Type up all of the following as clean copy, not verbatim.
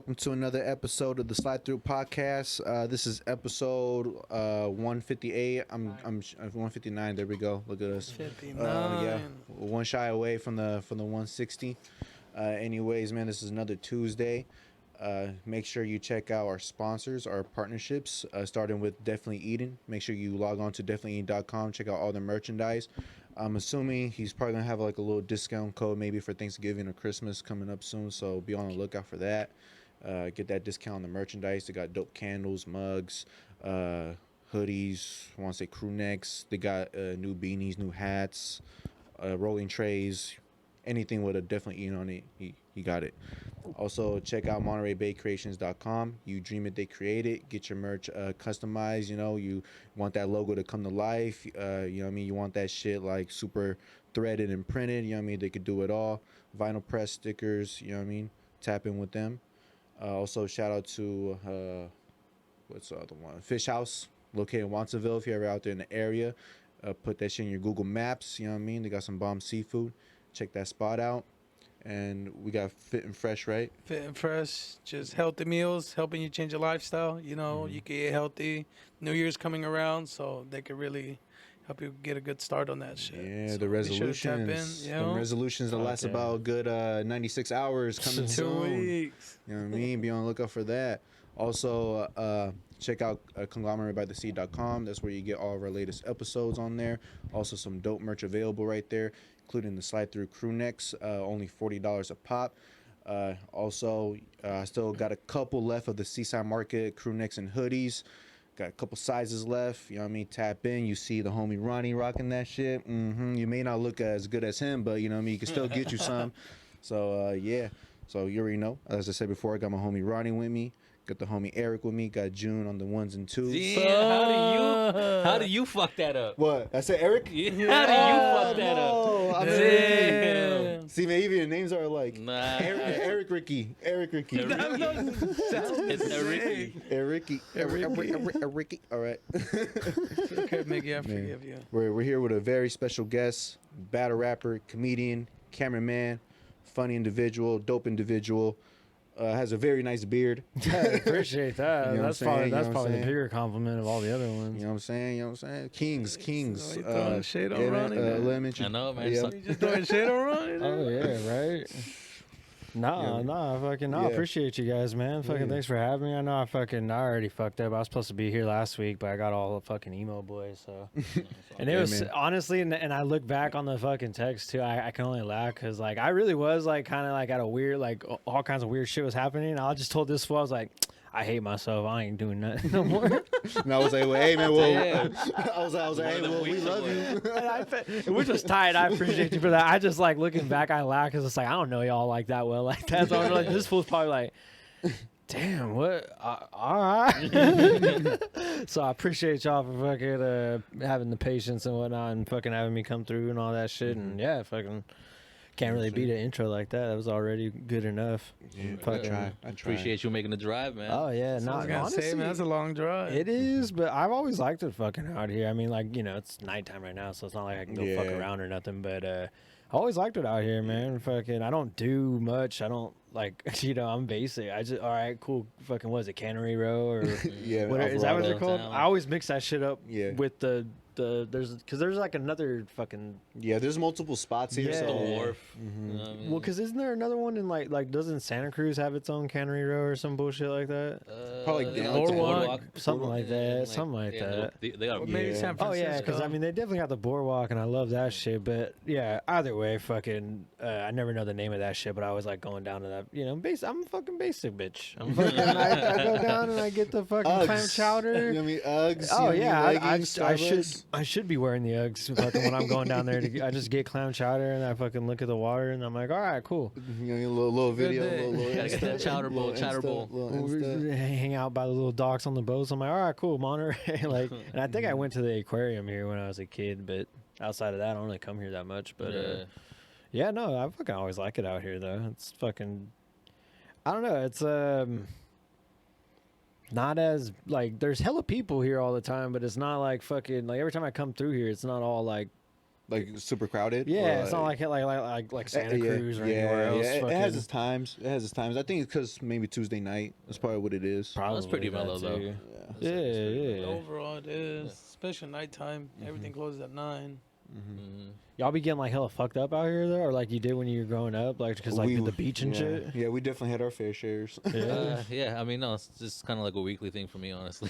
welcome to another episode of the Slide Through podcast. This is episode 158. I'm 159. There we go. Look at us. 59. Yeah, one shy away from the 160. Anyways, man, this is another Tuesday. Make sure you check out our sponsors, our partnerships, starting with Definitely Eating. Make sure you log on to definitellyeating.com. Check out all the merchandise. I'm assuming he's probably going to have like a little discount code maybe for Thanksgiving or Christmas coming up soon. So be on the lookout for that. Get that discount on the merchandise. They got dope candles, mugs, hoodies, I want to say crew necks. They got new beanies, new hats, rolling trays. Anything with a Definitely Eating on it, he got it. Also, check out MontereyBayCreations.com. You dream it, they create it. Get your merch customized. You know, you want that logo to come to life. You know what I mean? You want that shit like super threaded and printed. You know what I mean? They could do it all. Vinyl press stickers. You know what I mean? Tap in with them. Also, shout out to what's the other one? Fish House, located in Watsonville. If you're ever out there in the area, put that shit in your Google Maps. You know what I mean? They got some bomb seafood. Check that spot out. And we got Fit and Fresh, right? Fit and Fresh, just healthy meals, helping you change your lifestyle. You know, you can get healthy. New Year's coming around, so they could really help you get a good start on that shit. Yeah, so the resolutions. you know? The resolutions that last about a good 96 hours coming 2 soon. weeks. You know what I mean? Be on the lookout for that. Also, check out conglomeratebythesea.com. That's where you get all of our latest episodes on there. Also, some dope merch available right there, including the Slide Through crew necks, only $40 a pop. Also, I still got a couple left of the Seaside Market crew necks and hoodies. Got a couple sizes left. You know what I mean? Tap in. You see the homie Ryne rocking that shit. You may not look as good as him, but you know what I mean? You can still get you some. So, yeah. So, you already know. As I said before, I got my homie Ryne with me. Got the homie Eric with me. Got June on the ones and twos. Damn, how do you fuck that up? What? I said Eric? Yeah, how do you fuck that no. up? I mean, Damn. see, man, even the names are like Nah. Eric Ricky. Eric Ricky. It's Ricky. All right. Okay, Mickey, I forgive you. We're here with a very special guest, battle rapper, comedian, cameraman, funny individual, dope individual. Has a very nice beard. I appreciate that. You know That's probably the bigger compliment of all the other ones. You know what I'm saying? Kings. So you throwing shade on Ronnie now. I know, man. Yeah. You just throwing shade on Ronnie now? Oh yeah, right. Fucking I appreciate you guys, man. Fucking thanks for having me. I know I already fucked up. I was supposed to be here last week, but I got all the fucking emo boys, so. And it was honestly, and I look back on the fucking text too. I can only laugh because like I really was like kind of like at a weird like all kinds of weird shit was happening. I just told this fool I was like, I hate myself. I ain't doing nothing no more. And I was like, well, hey man, I was like, hey, well, we love you. Which was tight. I appreciate you for that. I just like looking back, I laugh because it's like I don't know y'all like that well like that. So I'm like, this fool's probably like, damn, what? All right. So I appreciate y'all for fucking having the patience and whatnot, and fucking having me come through and all that shit. And yeah, fucking can't really beat an intro like that. That was already good enough. Yeah, I try. Appreciate you making the drive, man. Oh yeah, I was gonna say, man, that's a long drive. It is, but I've always liked it fucking out here. I mean, like, you know, it's nighttime right now, so it's not like I can go fuck around or nothing. But I always liked it out here, man. Fucking, I don't do much. I don't like, you know, I'm basic. I just, all right, cool. Fucking, what is it, Cannery Row or yeah, what is that what they're called? Downtown. I always mix that shit up with the there's like another fucking there's multiple spots here. Yeah. So The wharf. You know what I mean? well, because isn't there another one in like doesn't Santa Cruz have its own Cannery Row or some bullshit like that? Probably they downtown. got the Boardwalk, something like that, and, something like that. They got Or maybe San Francisco. Oh yeah, because I mean they definitely got the boardwalk and I love that shit. But yeah, either way, fucking I never know the name of that shit, but I always like going down to that. You know, I'm a fucking basic bitch. I'm fucking, I go down and I get the fucking clam chowder. You know what I mean? Uggs. Oh you know yeah, what I mean? Leggings, I should be wearing the Uggs fucking when I'm going down there. I just get clam chowder and I fucking look at the water and I'm like, all right, cool. You know, a little video, day. little Gotta get that chowder bowl, little chowder Insta, bowl. little Insta. Hang out by the little docks on the boats. I'm like, all right, cool, Monterey. Like, and I think I went to the aquarium here when I was a kid, but outside of that, I don't really come here that much. But yeah, no, I fucking always like it out here though. It's fucking, I don't know. It's not as like there's hella people here all the time, but it's not like fucking like every time I come through here, it's not all like like super crowded. Yeah, or, it's not like Santa Cruz or anywhere else. It has fucking- its times. It has its times. I think it's because maybe Tuesday night. That's probably what it is. Probably That's pretty that mellow, though. too. Yeah. Yeah. Overall, it is, especially nighttime. Everything closes at 9. Mhm. Y'all be getting like hella fucked up out here though, or like you did when you were growing up, like because like We- the beach and yeah. shit. Yeah, we definitely had our fair shares. Yeah. Yeah, I mean, no, it's just kind of like a weekly thing for me, honestly.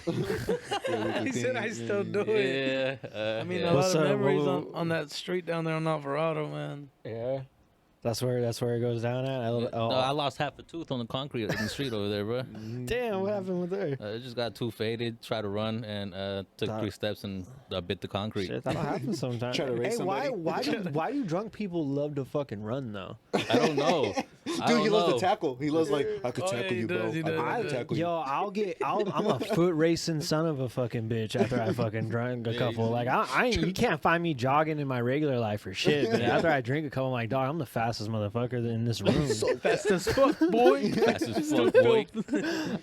He said I still do it. Yeah. I mean, yeah. a What's lot of up? memories What- on that street down there on Alvarado, man. Yeah. That's where it goes down at. No, I lost half a tooth on the concrete in the street over there, bro. Damn, what happened with her? It just got too faded. Tried to run and took That- 3 steps and bit the concrete. Shit, that'll happen sometimes. Try to race hey, somebody. why do drunk people love to fucking run though? I don't know. Dude, he loves to tackle. He loves like I could Oh, yeah, tackle he you, bro. does, he does, I he could does. tackle you. Yo, I'm a foot racing son of a fucking bitch after I fucking drink a Yeah, couple. you- Like I ain't, you can't find me jogging in my regular life for shit. But after I drink a couple, I'm like, dog, I'm the fastest motherfucker in this room. Fast as fuck, boy. Fast as fuck, boy.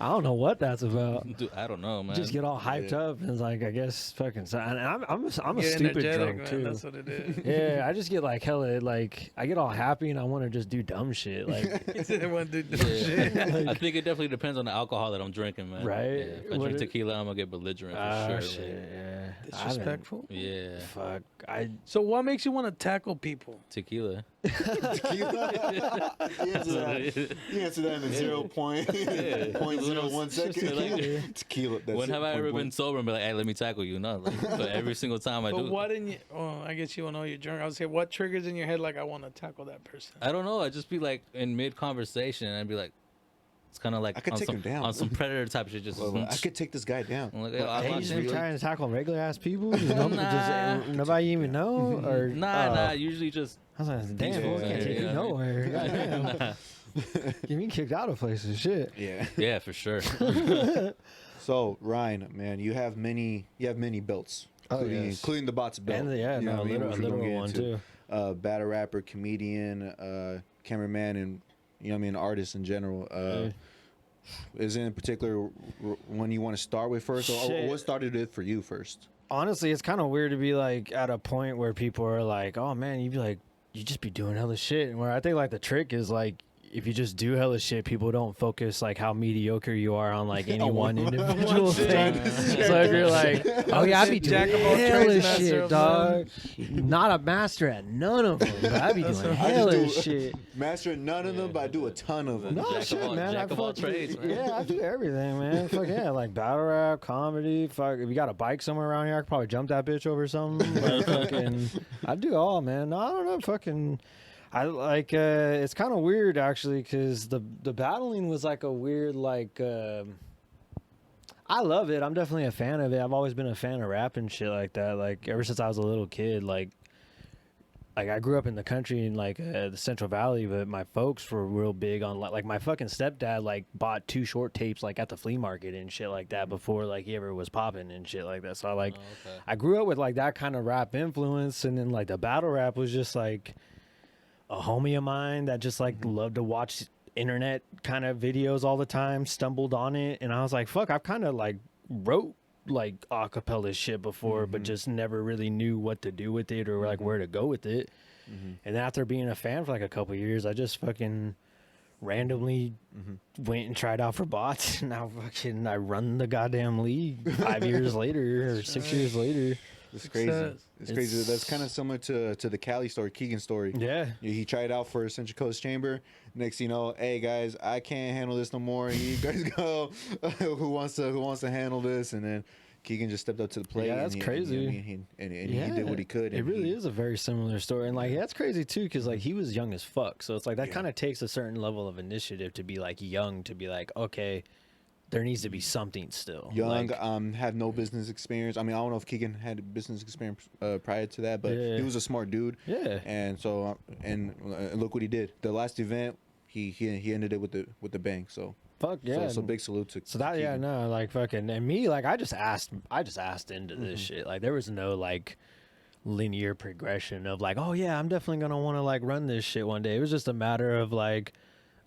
I don't know what that's about. Dude, I don't know, man. Just get all hyped up and it's like I guess fucking. And I'm a Get stupid energetic, drunk man. too. That's what it is. Yeah, I just get like hella like I get all happy and I want to just do dumb shit like He said, "One dude, shit." Yeah. I think it definitely depends on the alcohol that I'm drinking, man. Right? Yeah, if I What drink it- tequila, I'm gonna get belligerent for ah sure. shit yeah. Disrespectful. Yeah, Fuck I So, what makes you want to tackle people? tequila. You answer that in 0.01 second. Tequila. That's When it, have I ever point been sober and be like, "Hey, let me tackle you"? No, like, but every single time I But do. what in you? Oh, I guess you don't know you're drunk. I would say, what triggers in your head like I want to tackle that person? I don't know. I just be like in mid conversation and I'd be like, it's kind of like I could on take some, him down. on some predator type shit. Just Well, I could take this guy down. I'm like, Well, I'm Hey, not you just be really- trying to tackle regular ass people? Just nobody even know? Or Nah. Usually just I was like, damn, Peaceful, boy, can't yeah, take you yeah. nowhere. Goddamn. Nah. Get me kicked out of places. Shit. Yeah. Yeah, for sure. So Ryne, man, you have many belts, Oh, including, yes. including the bots belt. And You know no, what I mean? a Which we're gonna literal get one into. too. Battle rapper, comedian, cameraman, and you know what I mean, artist in general. Is there in particular one you want to start with first, or Shit. what started it for you first? Honestly, it's kind of weird to be like at a point where people are like, "Oh man," you'd be like, "You just be doing hella shit." And where I think like the trick is like, if you just do hella shit, people don't focus like how mediocre you are on like any one individual thing. So if you're like, "Oh yeah, I be doing Jack of all hella trades, master shit, of dog," not a master at none of them, but I be doing right. hella I just do- shit. Master none of them, but I do a ton of them. No Jack of shit, all- man. jack I of all fuck- trades, man. Yeah, I do everything, man. Fuck yeah, like battle rap, comedy. Fuck, if you got a bike somewhere around here, I could probably jump that bitch over something. Like, fucking, I do all, man. No, I don't know, fucking. I like. It's kind of weird actually, because the battling was like a weird like. I love it. I'm definitely a fan of it. I've always been a fan of rap and shit like that. Like ever since I was a little kid, like I grew up in the country in like the Central Valley, but my folks were real big on like my fucking stepdad like bought 2 short tapes like at the flea market and shit like that before like he ever was popping and shit like that. So I like okay. I grew up with like that kind of rap influence, and then like the battle rap was just like a homie of mine that just like loved to watch internet kind of videos all the time, stumbled on it, and I was like, fuck, I've kind of like wrote like acapella shit before, but just never really knew what to do with it or like where to go with it. And after being a fan for like a couple years, I just fucking randomly went and tried out for bots. And now fucking I run the goddamn league 5 years later or 6 years later. It's crazy. Success. It's crazy. That's kind of similar to the Cali story, Keegan story. Yeah. He tried out for Central Coast Chamber. Next, you know, hey guys, I can't handle this no more. You guys go. Who wants to handle this? And then Keegan just stepped up to the plate. Yeah, that's and crazy. He did what he could. It and really he- is a very similar story, and like that's crazy too, because like he was young as fuck. So it's like that kind of takes a certain level of initiative to be like young, to be like, okay, there needs to be something still. Young, Like, had no business experience. I mean, I don't know if Keegan had business experience prior to that, but Yeah. he was a smart dude. yeah. And so, and look what he did. The last event, he ended it with the bang. So Fuck yeah. So big salute to. So that yeah, Keegan. no, like fucking and me, like I just asked into this shit. Like there was no like linear progression of like, oh yeah, I'm definitely gonna want to like run this shit one day. It was just a matter of like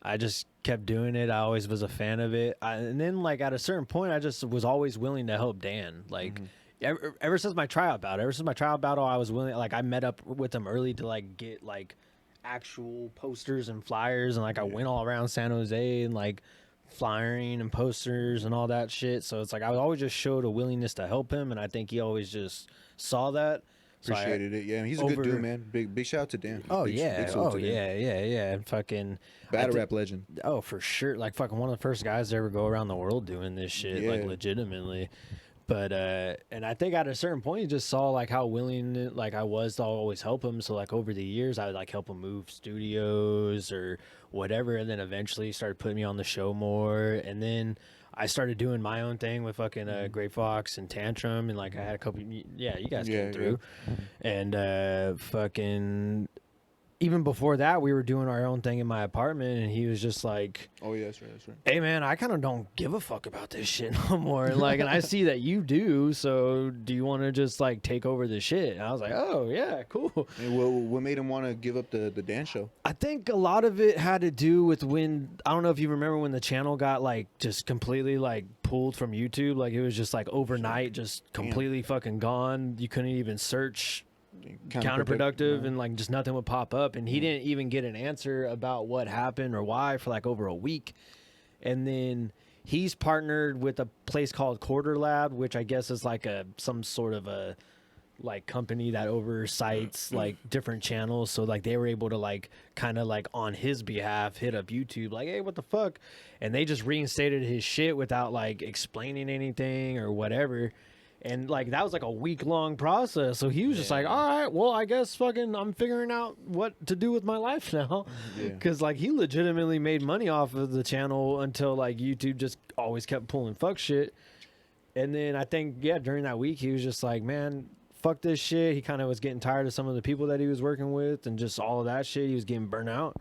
I just kept doing it. I always was a fan of it. And then like at a certain point I just was always willing to help Dan. Like ever since my tryout battle, I was willing. Like I met up with him early to like get like actual posters and flyers, and like I went all around San Jose and like flyering and posters and all that shit. So it's like I always just showed a willingness to help him, and I think he always just saw that. So Appreciated it. Yeah, he's a good dude, man. Big shout out to Dan. Oh Big yeah, salute to Dan. yeah. Fucking Battle rap legend. Oh, for sure. Like fucking one of the first guys to ever go around the world doing this shit, like Yeah. legitimately. But and I think at a certain point he just saw like how willing like I was to always help him. So like over the years I would like help him move studios or whatever, and then eventually he started putting me on the show more, and then I started doing my own thing with fucking Gray Fox and Tantrum, and like I had a couple. Yeah, you guys came through, and fucking. Even before that, we were doing our own thing in my apartment, and he was just like, "Oh yeah, that's right. Hey man, I kind of don't give a fuck about this shit no more. Like, and I see that you do. So, do you want to just like take over the shit?" And I was like, "Oh yeah, cool." And what made him want to give up the dance show? I think a lot of it had to do with when I don't know if you remember when the channel got like just completely like pulled from YouTube. Like it was just like overnight, just completely fucking gone. You couldn't even search. Counterproductive and like just nothing would pop up, and he didn't even get an answer about what happened or why for like over a week. And then he's partnered with a place called Quarter Lab, which I guess is like some sort of a like company that oversights like different channels. So like they were able to like kind of like on his behalf hit up YouTube like, hey, what the fuck, and they just reinstated his shit without like explaining anything or whatever. And like that was like a week-long process. So he was just like, all right, well, I guess fucking I'm figuring out what to do with my life now. Because like he legitimately made money off of the channel until like YouTube just always kept pulling fuck shit. And then I think, during that week, he was just like, man, fuck this shit. He kind of was getting tired of some of the people that he was working with and just all of that shit. He was getting burnt out.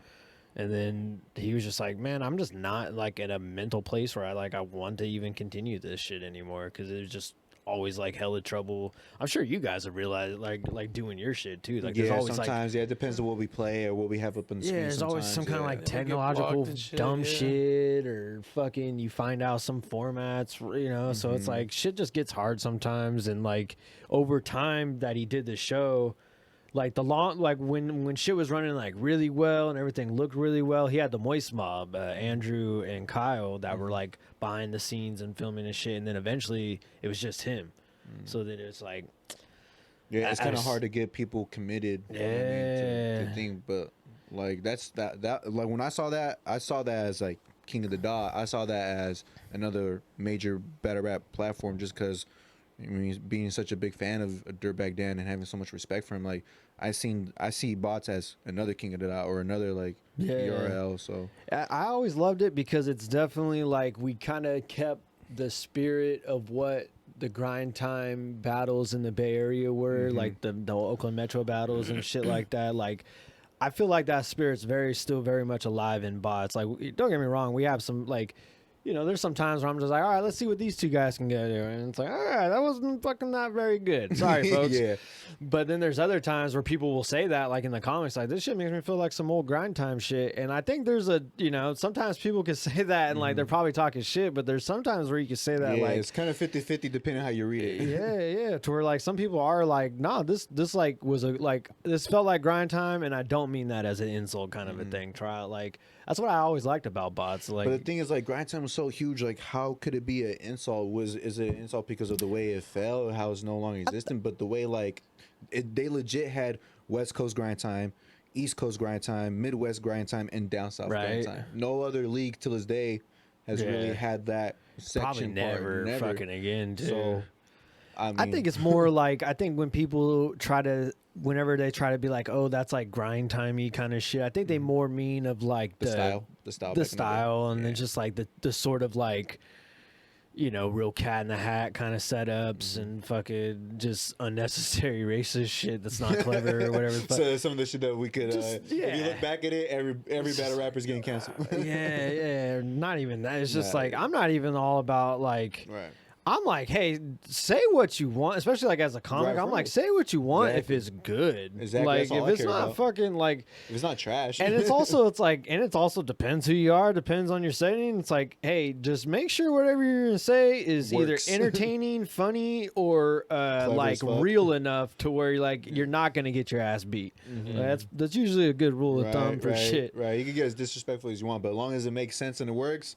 And then he was just like, man, I'm just not like in a mental place where I want to even continue this shit anymore. Because it was just always like hella trouble. I'm sure you guys have realized like doing your shit too. Like there's always sometimes it depends on what we play or what we have up on the screen. There's always some kind of like They get technological blocked and dumb shit or fucking you find out some formats, you know. So it's like shit just gets hard sometimes. And like over time that he did the show, like when shit was running like really well and everything looked really well, he had the Moist Mob, Andrew and Kyle that were like behind the scenes and filming and shit, and then eventually it was just him. So then it's like, it's kind of hard to get people committed. You know what I mean, to think, but like that like when I saw that as like King of the Dot. I saw that as another major battle rap platform just because. I mean, being such a big fan of Dirtbag Dan and having so much respect for him, like I see bots as another King of the Dot or another like URL. So I always loved it because it's definitely like we kind of kept the spirit of what the grind time battles in the Bay Area were, like the Oakland Metro battles and shit like that. Like I feel like that spirit's still very much alive in bots. Like don't get me wrong, we have some like. You know, there's some times where I'm just like, all right, let's see what these two guys can get here. And it's like, all right, that wasn't fucking not very good. Sorry, folks. But then there's other times where people will say that, like in the comments, like, this shit makes me feel like some old grind time shit. And I think there's sometimes people can say that and like they're probably talking shit, but there's sometimes where you can say that like. It's kind of 50-50 depending on how you read it. Yeah. To where like some people are like, nah, this like was this felt like grind time. And I don't mean that as an insult kind of a thing. Try it like. That's what I always liked about bots. Like, but the thing is, like, grind time was so huge. Like, how could it be an insult? Is it an insult because of the way it fell, how it's no longer existent? But the way, like, they legit had West Coast grind time, East Coast grind time, Midwest grind time, and down South grind time. No other league till this day has really had that section. Probably never fucking again, too. So, I mean, I think it's more like when people whenever they try to be like, oh, that's like grind timey kind of shit. I think they more mean of like the style, and then just like the sort of like, you know, real cat in the hat kind of setups and fucking just unnecessary racist shit that's not clever or whatever. So some of the shit that we could, if you look back at it, every battle rapper's getting canceled. Not even that. It's just like I'm not even all about like. Right. I'm like, hey, say what you want, especially like as a comic. Right, I'm like, right. say what you want if Exactly. it's good. Exactly, Like that's all if I it's care not about. fucking like, If it's not trash. and it's also depends who you are, depends on your setting. It's like, hey, just make sure whatever you're gonna say is Works. either entertaining, funny, or like as fuck. real enough to where you're not gonna get your ass beat. That's usually a good rule of thumb for shit. Right, you can get as disrespectful as you want, but as long as it makes sense and it works,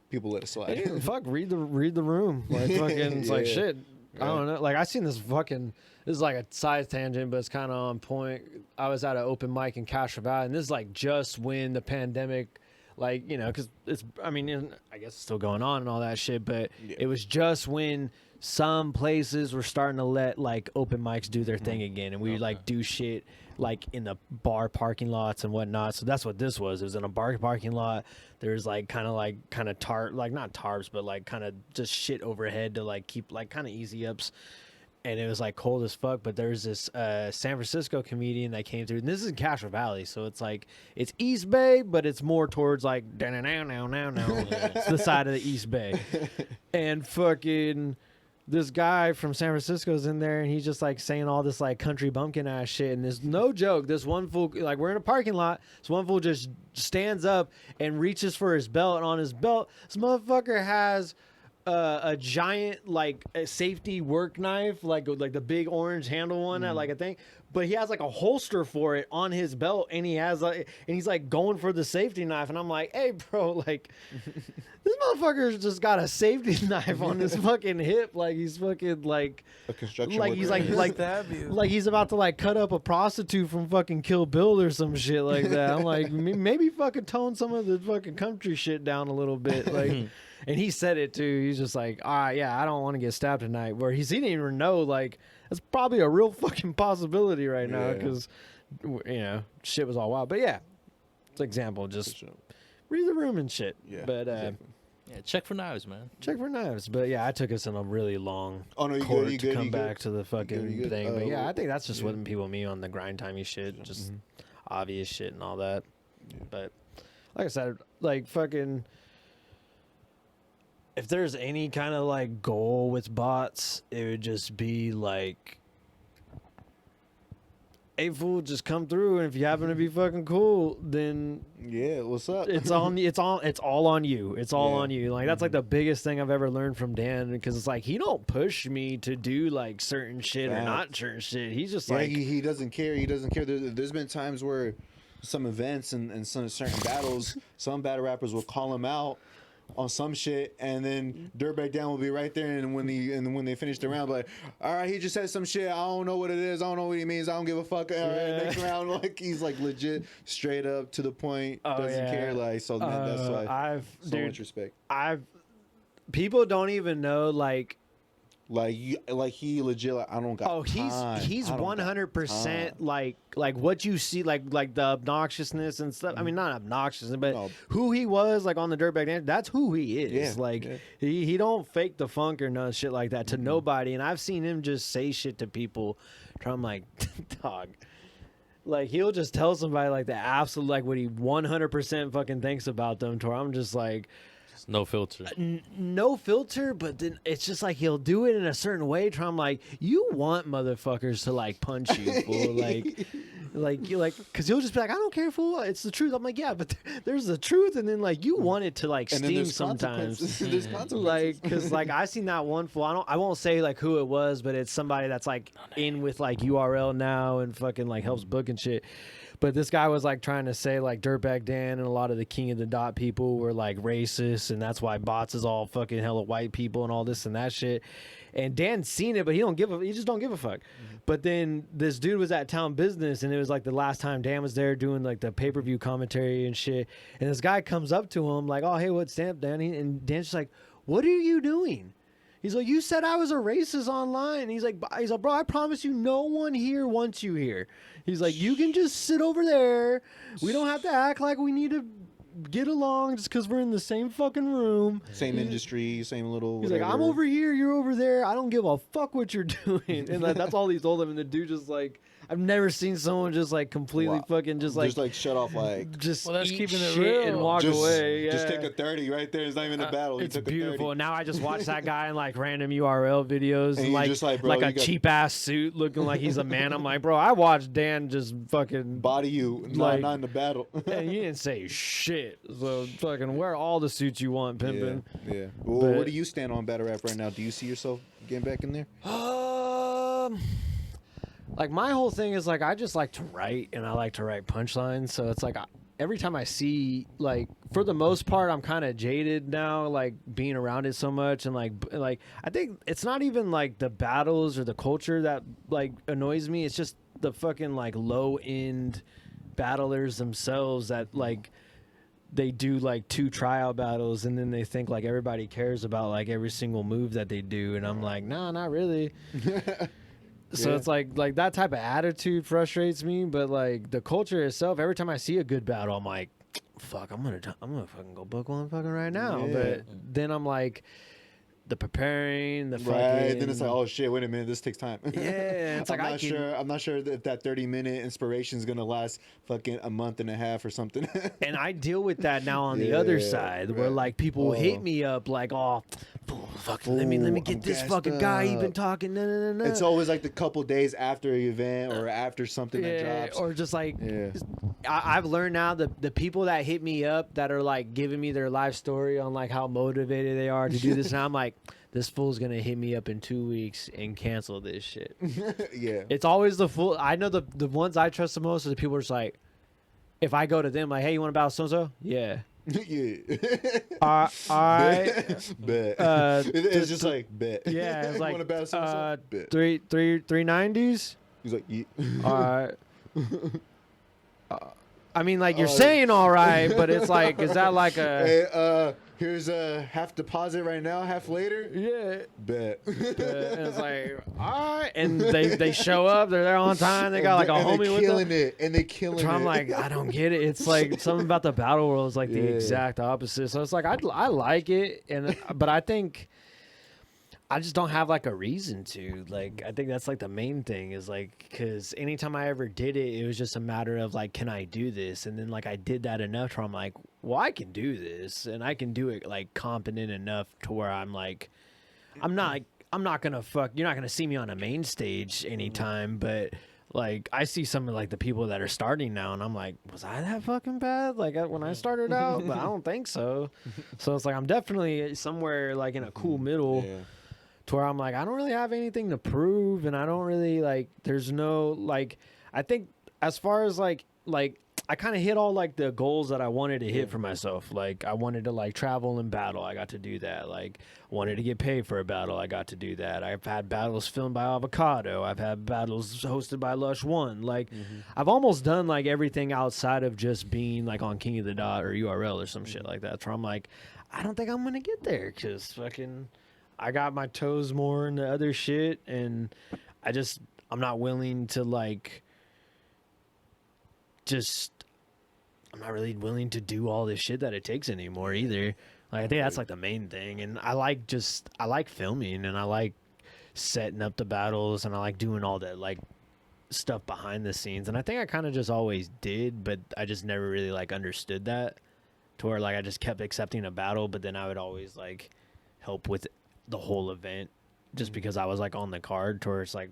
people let it slide. Hey, fuck, read the room. Like fucking, it's like Yeah. shit. I don't know. Like I seen this fucking. This is like a side tangent, but it's kind of on point. I was at an open mic in Castro Valley, and this is like just when the pandemic, like because it's. I mean, I guess it's still going on and all that shit, but Yeah. it was just when some places were starting to let like open mics do their thing again, and we like do shit like in the bar parking lots and whatnot. So that's what this was. It was in a bar parking lot. There's like kind of tarp, like not tarps, but like kind of just shit overhead to like keep like kind of easy ups. And it was like cold as fuck. But there's this San Francisco comedian that came through, and this is in Castro Valley, so it's like it's East Bay, but it's more towards like it's the side of the East Bay, and fucking. This guy from San Francisco's in there, and he's just like saying all this like country bumpkin ass shit. And there's no joke. This one fool, like we're in a parking lot. This one fool just stands up and reaches for his belt. And on his belt, this motherfucker has a giant like a safety work knife, like the big orange handle one, that like a thing. But he has like a holster for it on his belt, and he has like, and he's like going for the safety knife. And I'm like, hey, bro, like. This motherfucker's just got a safety knife on his fucking hip, like he's fucking like, A construction like worker. he's like Stab you. like he's about to like cut up a prostitute from fucking Kill Bill or some shit like that. I'm like, maybe fucking tone some of the fucking country shit down a little bit, like. And he said it too. He's just like, yeah, I don't want to get stabbed tonight. Where he didn't even know, like, that's probably a real fucking possibility right now, Yeah. because shit was all wild. But yeah, it's an example. Just read the room and shit. Yeah, But exactly. Yeah, check for knives, man. check for knives. But yeah, I took us in a really long Oh no, you court good? You to good? come You good? back to the fucking You good? thing. But yeah, I think that's just yeah. what people mean on the grind timey shit, just obvious shit and all that. But like I said, like fucking, if there's any kind of like goal with bots, it would just be like, hey fool, just come through, and if you happen to be fucking cool, then Yeah, what's up? it's all on you. It's all Yeah. on you. Like that's like the biggest thing I've ever learned from Dan, because it's like he don't push me to do like certain shit or not certain shit. He's just Yeah, like, he doesn't care. He doesn't care. There's been times where some events and some certain battles, some battle rappers will call him out on some shit, and then Dirtbag Dan will be right there. And when they finish the round, like, all right, he just said some shit. I don't know what it is. I don't know what he means. I don't give a fuck. All right, next round, like he's like legit, straight up to the point. Doesn't care. Like so, man, that's why. So much respect. People don't even know like. Like he legit. Like, I don't got. Oh, he's time. I don't got 100% time. like what you see, like the obnoxiousness and stuff. I mean, not obnoxious, but No. who he was like on the Dirtbag Dance. That's who he is. Yeah, Like yeah. he don't fake the funk or no shit like that to nobody. And I've seen him just say shit to people. I'm like, dog. Like he'll just tell somebody like the absolute like what he 100% fucking thinks about them. To where I'm just like. Just no filter. No filter, but then it's just like he'll do it in a certain way. I'm like, you want motherfuckers to like punch you, fool. like you like, because he'll just be like, I don't care, fool. It's the truth. I'm like, yeah, but there's the truth, and then like you want it to like And then sting there's sometimes. consequences. There's consequences. Like, because like I seen that one fool. I won't say like who it was, but it's somebody that's like in with like URL now and fucking like helps book and shit. But this guy was like trying to say like Dirtbag Dan and a lot of the King of the Dot people were like racist, and that's why bots is all fucking hella white people and all this and that shit. And Dan's seen it, but he just don't give a fuck. But then this dude was at Town Business, and it was like the last time Dan was there doing like the pay-per-view commentary and shit. And this guy comes up to him like, oh, hey, what's Stamp, Danny? And Dan's just like, what are you doing? He's like, you said I was a racist online. And he's like, bro, I promise you, no one here wants you here. He's like, you can just sit over there. We don't have to act like we need to get along just because we're in the same fucking room. Same industry, same little. He's like, I'm over here, you're over there. I don't give a fuck what you're doing. And like, that's all he told him. And the dude just like, I've never seen someone just like completely Wow. fucking just like shut off like. just Well, that's eat keeping it shit and real. walk away. Just Yeah. take a 30 right there. It's not even a battle. You It's took a beautiful. 30. Now I just watch that guy in like random URL videos and you're like just like, bro, like you a got- cheap ass suit looking like he's a man. I'm like, bro, I watched Dan just fucking Body you, Like- not in the battle. and you didn't say shit. So fucking wear all the suits you want, pimping. Yeah. Well, But- where do you stand on battle rap right now? Do you see yourself getting back in there? Like my whole thing is like I just like to write and I like to write punchlines. So it's like every time I see like for the most part I'm kind of jaded now, like being around it so much and like I think it's not even like the battles or the culture that like annoys me. It's just the fucking like low end battlers themselves that like they do like 2 tryout battles and then they think like everybody cares about like every single move that they do and I'm like, nah, not really. So Yeah. it's like that type of attitude frustrates me, but like the culture itself, every time I see a good battle, I'm like, fuck, I'm gonna fucking go book one fucking right now. Yeah. But then I'm like, the preparing, the fucking Right. Then it's like, oh shit, wait a minute, this takes time. yeah, it's like I'm I not can, sure. I'm not sure if that 30-minute inspiration is gonna last fucking a month and a half or something. and I deal with that now on the other Yeah, side where right. like people Oh. hit me up like, oh, fool, fucking let me Fool, get I'm this gassed fucking guy. He been up. talking. No. It's always like the couple days after an event or after something that drops. or just like Yeah. I've learned now the people that hit me up that are like giving me their life story on like how motivated they are to do this, and I'm like, this fool's gonna hit me up in 2 weeks and cancel this shit. Yeah. It's always the fool. I know the ones I trust the most are the people who are just like, if I go to them like, hey, you want to battle so and so? Yeah. Yeah. All right. Bet. It's just like bet. Yeah, it's You like wanna battle so-and-so? Bet. 390s. He's like, yeah. All right. I mean, like you're Oh, saying all right, but it's like, is that like a Hey, here's a half deposit right now, half later. yeah? Bet. And it's like, all right, and they show up, they're there on time, they got like a and homie they're with killing them. it, and they killing So it. I'm like, I don't get it. It's like something about the battle world is like the Yeah. exact opposite. So it's like I like it, but I think I just don't have like a reason to. Like I think that's like the main thing is like because anytime I ever did it, it was just a matter of like, can I do this? And then like I did that enough where I'm like, well, I can do this, and I can do it like competent enough to where I'm like, I'm not gonna fuck. You're not gonna see me on a main stage anytime, but. Like I see some of like the people that are starting now, and I'm like, was I that fucking bad? Like when I started out, but I don't think so. So it's like I'm definitely somewhere like in a cool middle Yeah. to where I'm like, I don't really have anything to prove, and I don't really like. There's no like. I think as far as like I kind of hit all like the goals that I wanted to hit for myself. Like I wanted to like travel and battle. I got to do that. Like wanted to get paid for a battle. I got to do that. I've had battles filmed by Avocado. I've had battles hosted by Lush One. Like I've almost done like everything outside of just being like on King of the Dot or URL or some shit like that. So I'm like, I don't think I'm gonna get there because fucking I got my toes more into other shit, and I'm not willing to like just. I'm not really willing to do all this shit that it takes anymore either. Like I think that's like the main thing, and I like filming, and I like setting up the battles, and I like doing all that like stuff behind the scenes, and I think I kind of just always did, but I just never really like understood that to where like I just kept accepting a battle, but then I would always like help with the whole event just because I was like on the card to where it's like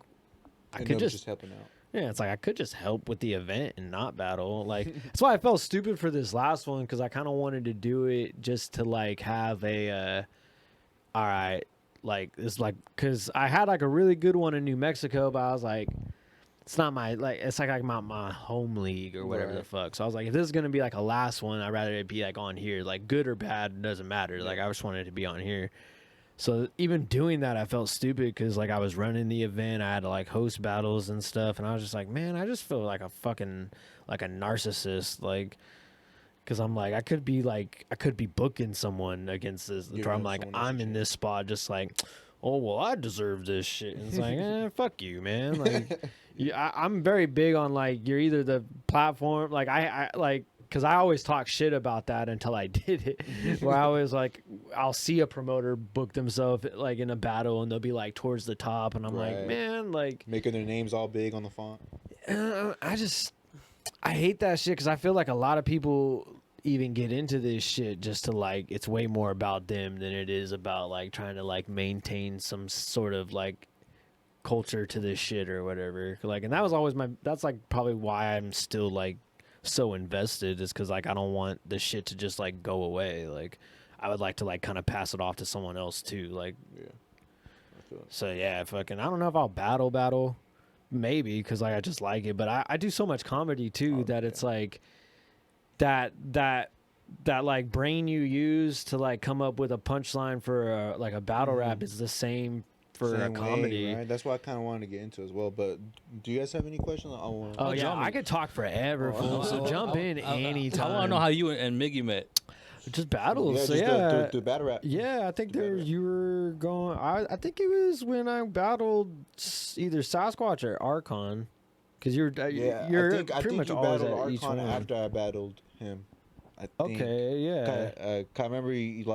I And could them just helping out. yeah, it's like I could just help with the event and not battle. Like that's why I felt stupid for this last one because I kind of wanted to do it just to like have a, all right, like it's like because I had like a really good one in New Mexico, but I was like, it's not my like it's like my home league or whatever the Right. fuck. So I was like, if this is gonna be like a last one, I'd rather it be like on here, like good or bad, it doesn't matter. Like I just wanted it to be on here. So even doing that, I felt stupid because like I was running the event, I had to like host battles and stuff, and I was just like, man, I just feel like a fucking like a narcissist, like because I'm like I could be booking someone against this. You Where I'm know like someone else I'm and in shit. this spot, just like, oh well, I deserve this shit. And it's like, fuck you, man. Like, I'm very big on like you're either the platform, like I like. Because I always talk shit about that until I did it. Where I was like, I'll see a promoter book themselves like in a battle and they'll be like towards the top. And I'm like, Right. man, like, Making their names all big on the font. I hate that shit because I feel like a lot of people even get into this shit just to like it's way more about them than it is about like trying to like maintain some sort of like culture to this shit or whatever. Like, and that was always that's like probably why I'm still like so invested is because like I don't want the shit to just like go away. Like, I would like to like kind of pass it off to someone else too. Like, Yeah. so yeah, fucking. I don't know if I'll battle, maybe because like I just like it. But I do so much comedy too that it's like that like brain you use to like come up with a punchline for like a battle rap is the same for a Same comedy. way, right? That's what I kind of wanted to get into as well. But do you guys have any questions? Oh I'll yeah, jump I in. could talk forever, fool. So jump in anytime. I want to know how you and Miggy met. Just battles. Yeah, So just yeah, the battle rap. yeah. I think the battle there rap. you were going. I think it was when I battled either Sasquatch or Archon, because you're Yeah, you're I think pretty much you always battled at each Archon one. after I battled him. I think. Okay, yeah. I remember you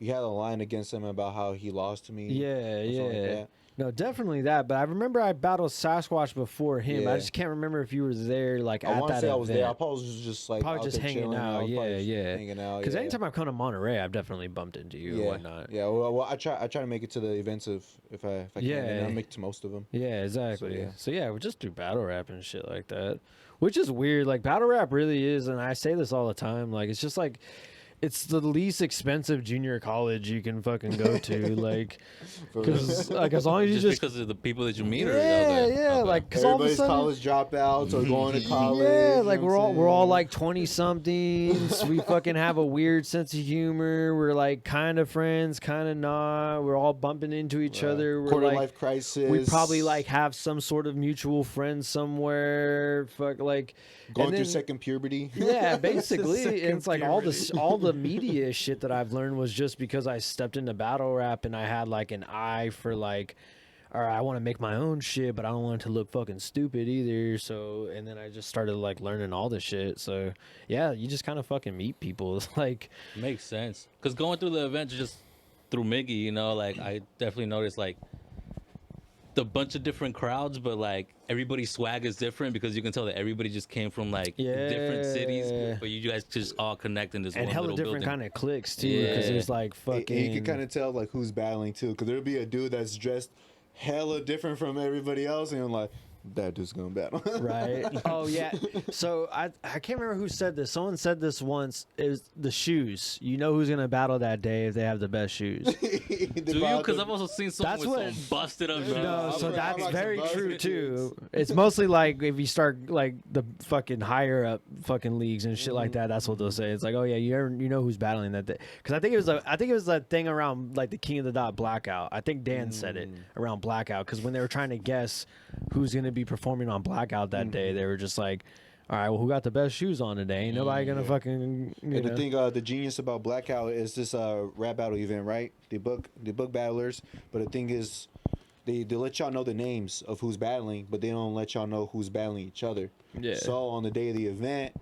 had a line against him about how he lost to me. Yeah, or something like yeah. that. No, definitely that. But I remember I battled Sasquatch before him. I Yeah. just can't remember if you were there, like I at want to that say I event. was there. I probably was just like Probably out just there hanging chilling. out. I was probably Yeah, just yeah. hanging out. Because yeah. anytime I come to Monterey, I've definitely bumped into you yeah, or whatnot. Yeah, well, I try to make it to the events if I can. Yeah. And I make it to most of them. Yeah, exactly. So yeah. yeah, we just do battle rap and shit like that, which is weird. Like battle rap really is, and I say this all the time. Like it's just like. It's the least expensive junior college you can fucking go to, like, because like as long as you Just just because of the people that you meet, or yeah, yeah, okay. like because all of a Everybody's sudden college dropouts or going to college. yeah, you like know we're what all I'm we're all saying? like 20 somethings. We fucking have a weird sense of humor. We're like kind of friends, kind of not. We're all bumping into each other. We're quarter like life crisis. we probably like have some sort of mutual friend somewhere. Fuck like going and through then- second puberty. Yeah, basically, Second and it's like all puberty. the media shit that I've learned was just because I stepped into battle rap and I had like an eye for like, all right, I want to make my own shit, but I don't want it to look fucking stupid either. So, and then I just started like learning all this shit. So, yeah, you just kind of fucking meet people. It's like, Makes sense. Because going through the event just through Miggy, you know, like I definitely noticed like the bunch of different crowds, but like everybody's swag is different because you can tell that everybody just came from like different cities, Yeah. but you guys just all connect in this and one hella little different building. kind of cliques too, because Yeah. there's like fucking. And you can kind of tell like who's battling too, because there'll be a dude that's dressed hella different from everybody else, and you're like, that dude's gonna battle. Right. Oh yeah. So I can't remember who said this. Someone said this once. Is the shoes? You know who's gonna battle that day if they have the best shoes. Do you? Because I've also seen someone That's with what- some busted up shoes. No, I'm so like- that's I'm like very some true busted too. It's mostly like if you start like the fucking higher up fucking leagues and shit like that. That's what they'll say. It's like, oh yeah, you know who's battling that day. Because I think it was a thing around like the King of the Dot Blackout. I think Dan said it around Blackout because when they were trying to guess who's gonna be performing on Blackout that day, they were just like, all right, well, who got the best shoes on today? Ain't nobody gonna fucking. You And know. the thing, the genius about Blackout is this rap battle event, right? They book battlers, but the thing is, they let y'all know the names of who's battling, but they don't let y'all know who's battling each other. Yeah. So on the day of the event,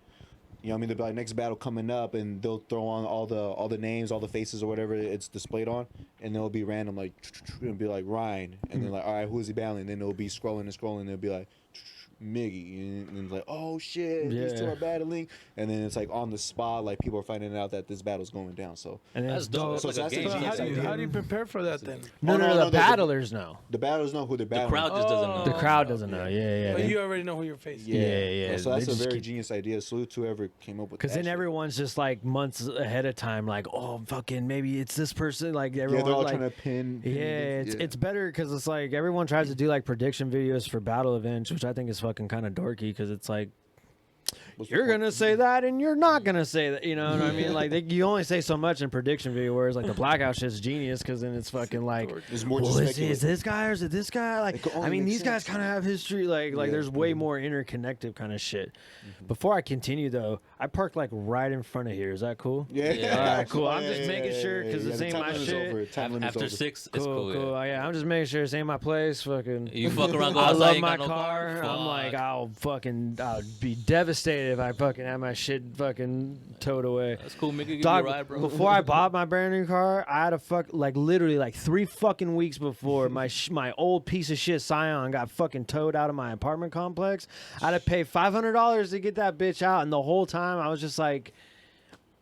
you know what I mean, they'll be like next battle coming up, and they'll throw on all the names, all the faces or whatever it's displayed on, and they'll be random like it'll be like Ryne, and they're like, all right, who is he battling? Then they'll be scrolling and scrolling, and they'll be like Miggy, and it's like, oh shit, these two Yeah. are battling, and then it's like on the spot, like people are finding out that this battle's going down. So And then That's it's dope. So That's like that's a the game. So genius idea. how do you prepare for that then? No, Oh, no, no, the no, the- battlers know. the battlers know who they're The battling. crowd just doesn't know. The crowd doesn't know. Yeah, But yeah. you already know who you're facing. Yeah. So They that's a just very keep- genius idea. Salute to whoever came up with that. Because then shit. everyone's just like months ahead of time, like, oh, fucking maybe it's this person. Like yeah, everyone, they're all like, trying to pin. yeah, it's better because it's like everyone tries to do like prediction videos for battle events, which I think is fucking kind of dorky because it's like you're gonna say that and you're not gonna say that, you know what I mean? Like you only say so much in prediction video, whereas like the blackout shit's genius because then it's fucking like, It's more well, just is speculative. this guy or is it this guy? Like, It could I only mean, make these guys sense. kind of have history. Like Yeah. there's way more interconnected kind of shit. Before I continue though, I parked like right in front of here. Is that cool? Yeah. Yeah. All right, cool. I'm Yeah, just yeah, making yeah, sure, yeah, 'cause yeah. this The ain't time my limit's shit. over. Time limit's After over. 6, it's cool. Cool. Yeah, I'm just making sure this ain't my place. Fucking. You fuck around, go I outside, love you my got no car. I'm Fuck. like, I'll be devastated great if I fucking had my shit fucking towed away. That's cool. Mickey, give you Dog, a ride, bro. before I bought my brand new car, I had a like literally like 3 fucking weeks before my old piece of shit Scion got fucking towed out of my apartment complex. I had to pay $500 to get that bitch out, and the whole time I was just like,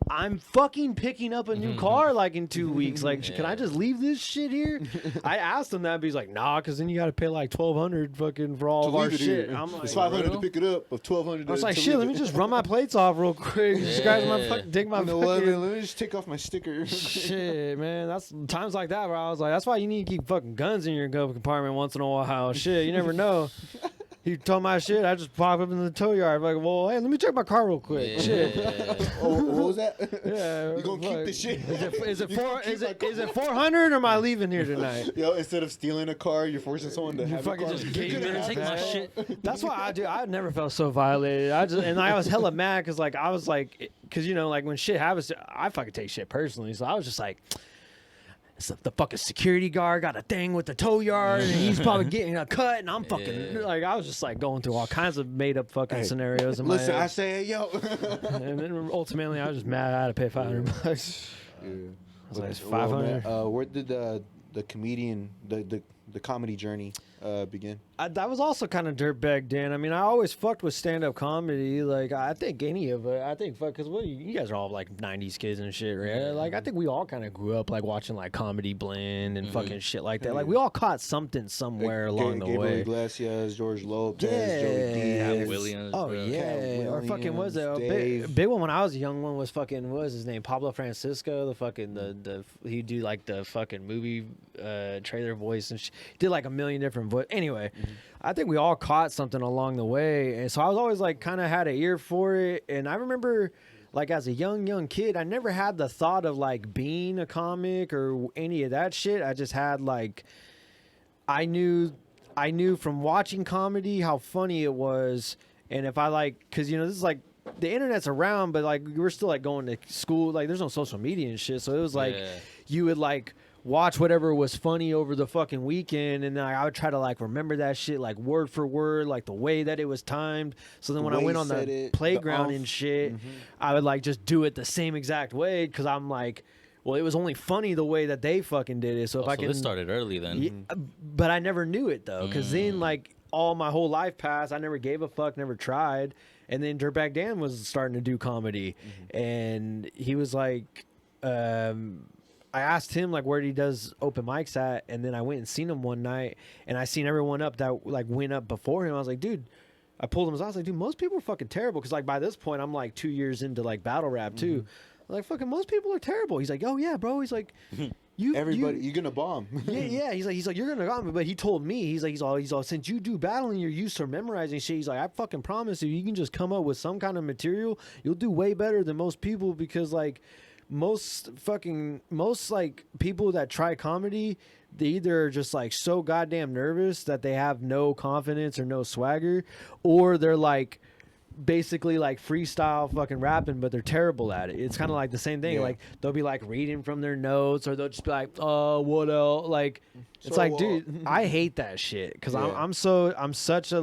I'm fucking picking up a new car like in 2 weeks. Like, can I just leave this shit here? I asked him that, but he's like, nah, because then you got to pay like $1,200 fucking for all of our shit. I'm like, it's $500 to pick it up, of $1,200. I was like, shit, let me just run my plates off real quick. Just guys, my fucking dig my You know what, fucking. man? Let me just take off my sticker. Shit, man, that's times like that where I was like, that's why you need to keep fucking guns in your glove compartment once in a while. Shit, you never know. He told my shit, I just pop up in the tow yard. Like, well, hey, let me check my car real quick. Shit. Oh, what was that? Yeah. You gonna keep the shit? Is it 400 or am I leaving here tonight? Yo, instead of stealing a car, you're forcing someone to have a fucking car. just You're gave gonna me have Take it. my shit. That's why I do. I never felt so violated. I was hella mad because like I was like, because you know like when shit happens, I fucking take shit personally. So I was just like, the fucking security guard got a thing with the tow yard, and he's probably getting a cut, and I'm fucking like I was just like going through all kinds of made up fucking scenarios. In Listen, my I head. say, hey, yo. And then ultimately I was just mad I had to pay $500. Yeah. I was like, it's Well, man, 500. where did the comedian, the comedy journey begin? That was also kind of dirtbag, Dan. I mean, I always fucked with stand-up comedy. Like, I think any of it. I think, because you guys are all, like, 90s kids and shit, right? Yeah. Like, I think we all kind of grew up, like, watching, like, Comedy Blend and fucking shit like that. Like, we all caught something somewhere along the Gabriel way. Iglesias, George Lopez, Yeah. Joey Cat Diaz. Williams. Oh, bro. yeah. Or fucking, was it? A Dave. big one when I was a young one was fucking, what was his name? Pablo Francisco, the fucking, he'd do, like, the fucking movie trailer voice and shit. Did, like, a million different voices. Anyway, I think we all caught something along the way, and so I was always like kind of had an ear for it. And I remember like as a young kid, I never had the thought of like being a comic or any of that shit. I just had like I knew from watching comedy how funny it was, and if I like, because you know this is like the internet's around, but like we're still like going to school, like there's no social media and shit, so it was like you would like watch whatever was funny over the fucking weekend, and then I would try to like remember that shit like word for word, like the way that it was timed. So then when I went on the playground and shit, I would like just do it the same exact way, because I'm like, well, it was only funny the way that they fucking did it. So if I can, this started early then. yeah, but I never knew it though, because then like all my whole life passed, I never gave a fuck, never tried, and then Dirtbag Dan was starting to do comedy, and he was like, I asked him like where he does open mics at, and then I went and seen him one night, and I seen everyone up that like went up before him. I was like, dude, I pulled him aside. I was like, dude, most people are fucking terrible, because like by this point I'm like 2 years into like battle rap too. Like fucking most people are terrible. He's like, oh yeah, bro. He's like, You're gonna bomb. yeah. He's like, you're gonna got me. But he told me, he's all, since you do battling, you're used to memorizing shit. He's like, I fucking promise you can just come up with some kind of material, you'll do way better than most people, because like most like people that try comedy, they either are just like so goddamn nervous that they have no confidence or no swagger, or they're like basically like freestyle fucking rapping, but they're terrible at it. It's kind of like the same thing. Like they'll be like reading from their notes, or they'll just be like, oh, what else? Like it's like, dude, I hate that shit, because I'm such a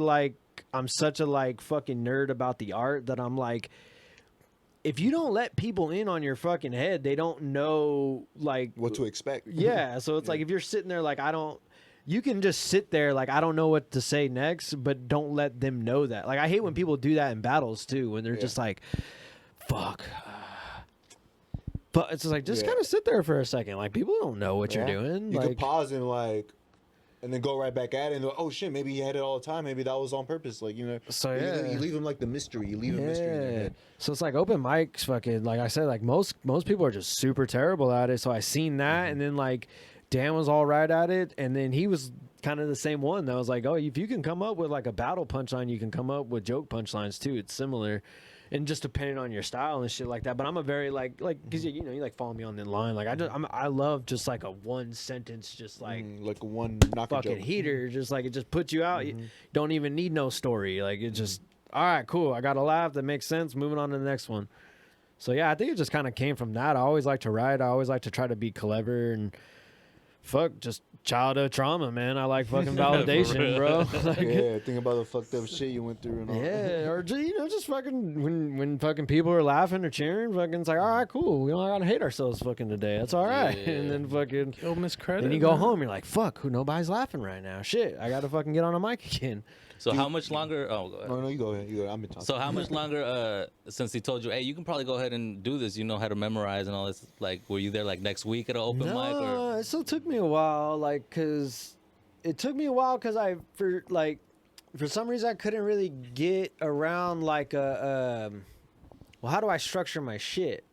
fucking nerd about the art that I'm like, if you don't let people in on your fucking head, they don't know like What to expect. Yeah, so it's like if you're sitting there like you can just sit there like I don't know what to say next, but don't let them know that. Like I hate when people do that in battles too, when they're just like, fuck. But it's just like, just kind of sit there for a second. Like people don't know what you're doing. You like, could pause and then go right back at it, and go, oh shit, maybe he had it all the time. Maybe that was on purpose. Like, you know. So you leave him like the mystery. You leave a mystery in their head. So it's like open mics, fucking, like I said, like most people are just super terrible at it. So I seen that, and then like Dan was all right at it, and then he was kind of the same one that was like, oh, if you can come up with like a battle punchline, you can come up with joke punchlines too. It's similar, and just depending on your style and shit like that. But I'm a very like because you know you like follow me on the line. Like I love just like a one sentence, just like a one knock fucking joke. heater, just like it just puts you out. You don't even need no story. Like it just, all right, cool. I got a laugh that makes sense. Moving on to the next one. So yeah, I think it just kind of came from that. I always like to write. I always like to try to be clever and fuck, just childhood trauma, man. I like fucking validation, bro. Like, Yeah, think about the fucked up shit you went through and all. yeah, or just fucking when fucking people are laughing or cheering, fucking it's like, all right, cool. We don't gotta hate ourselves fucking today. That's all right. Yeah. And then fucking Kill miscredit. then you go man. home, you're like, fuck, who nobody's laughing right now. Shit, I gotta fucking get on a mic again. So how much longer? Oh, go ahead. No, you go ahead. You go ahead. I've been talking. So how much longer? Since he told you, hey, you can probably go ahead and do this. You know how to memorize and all this. Like, were you there like next week at an open mic? No, Or? it still took me a while, like, cause it took me a while, cause for some reason I couldn't really get around like well, how do I structure my shit?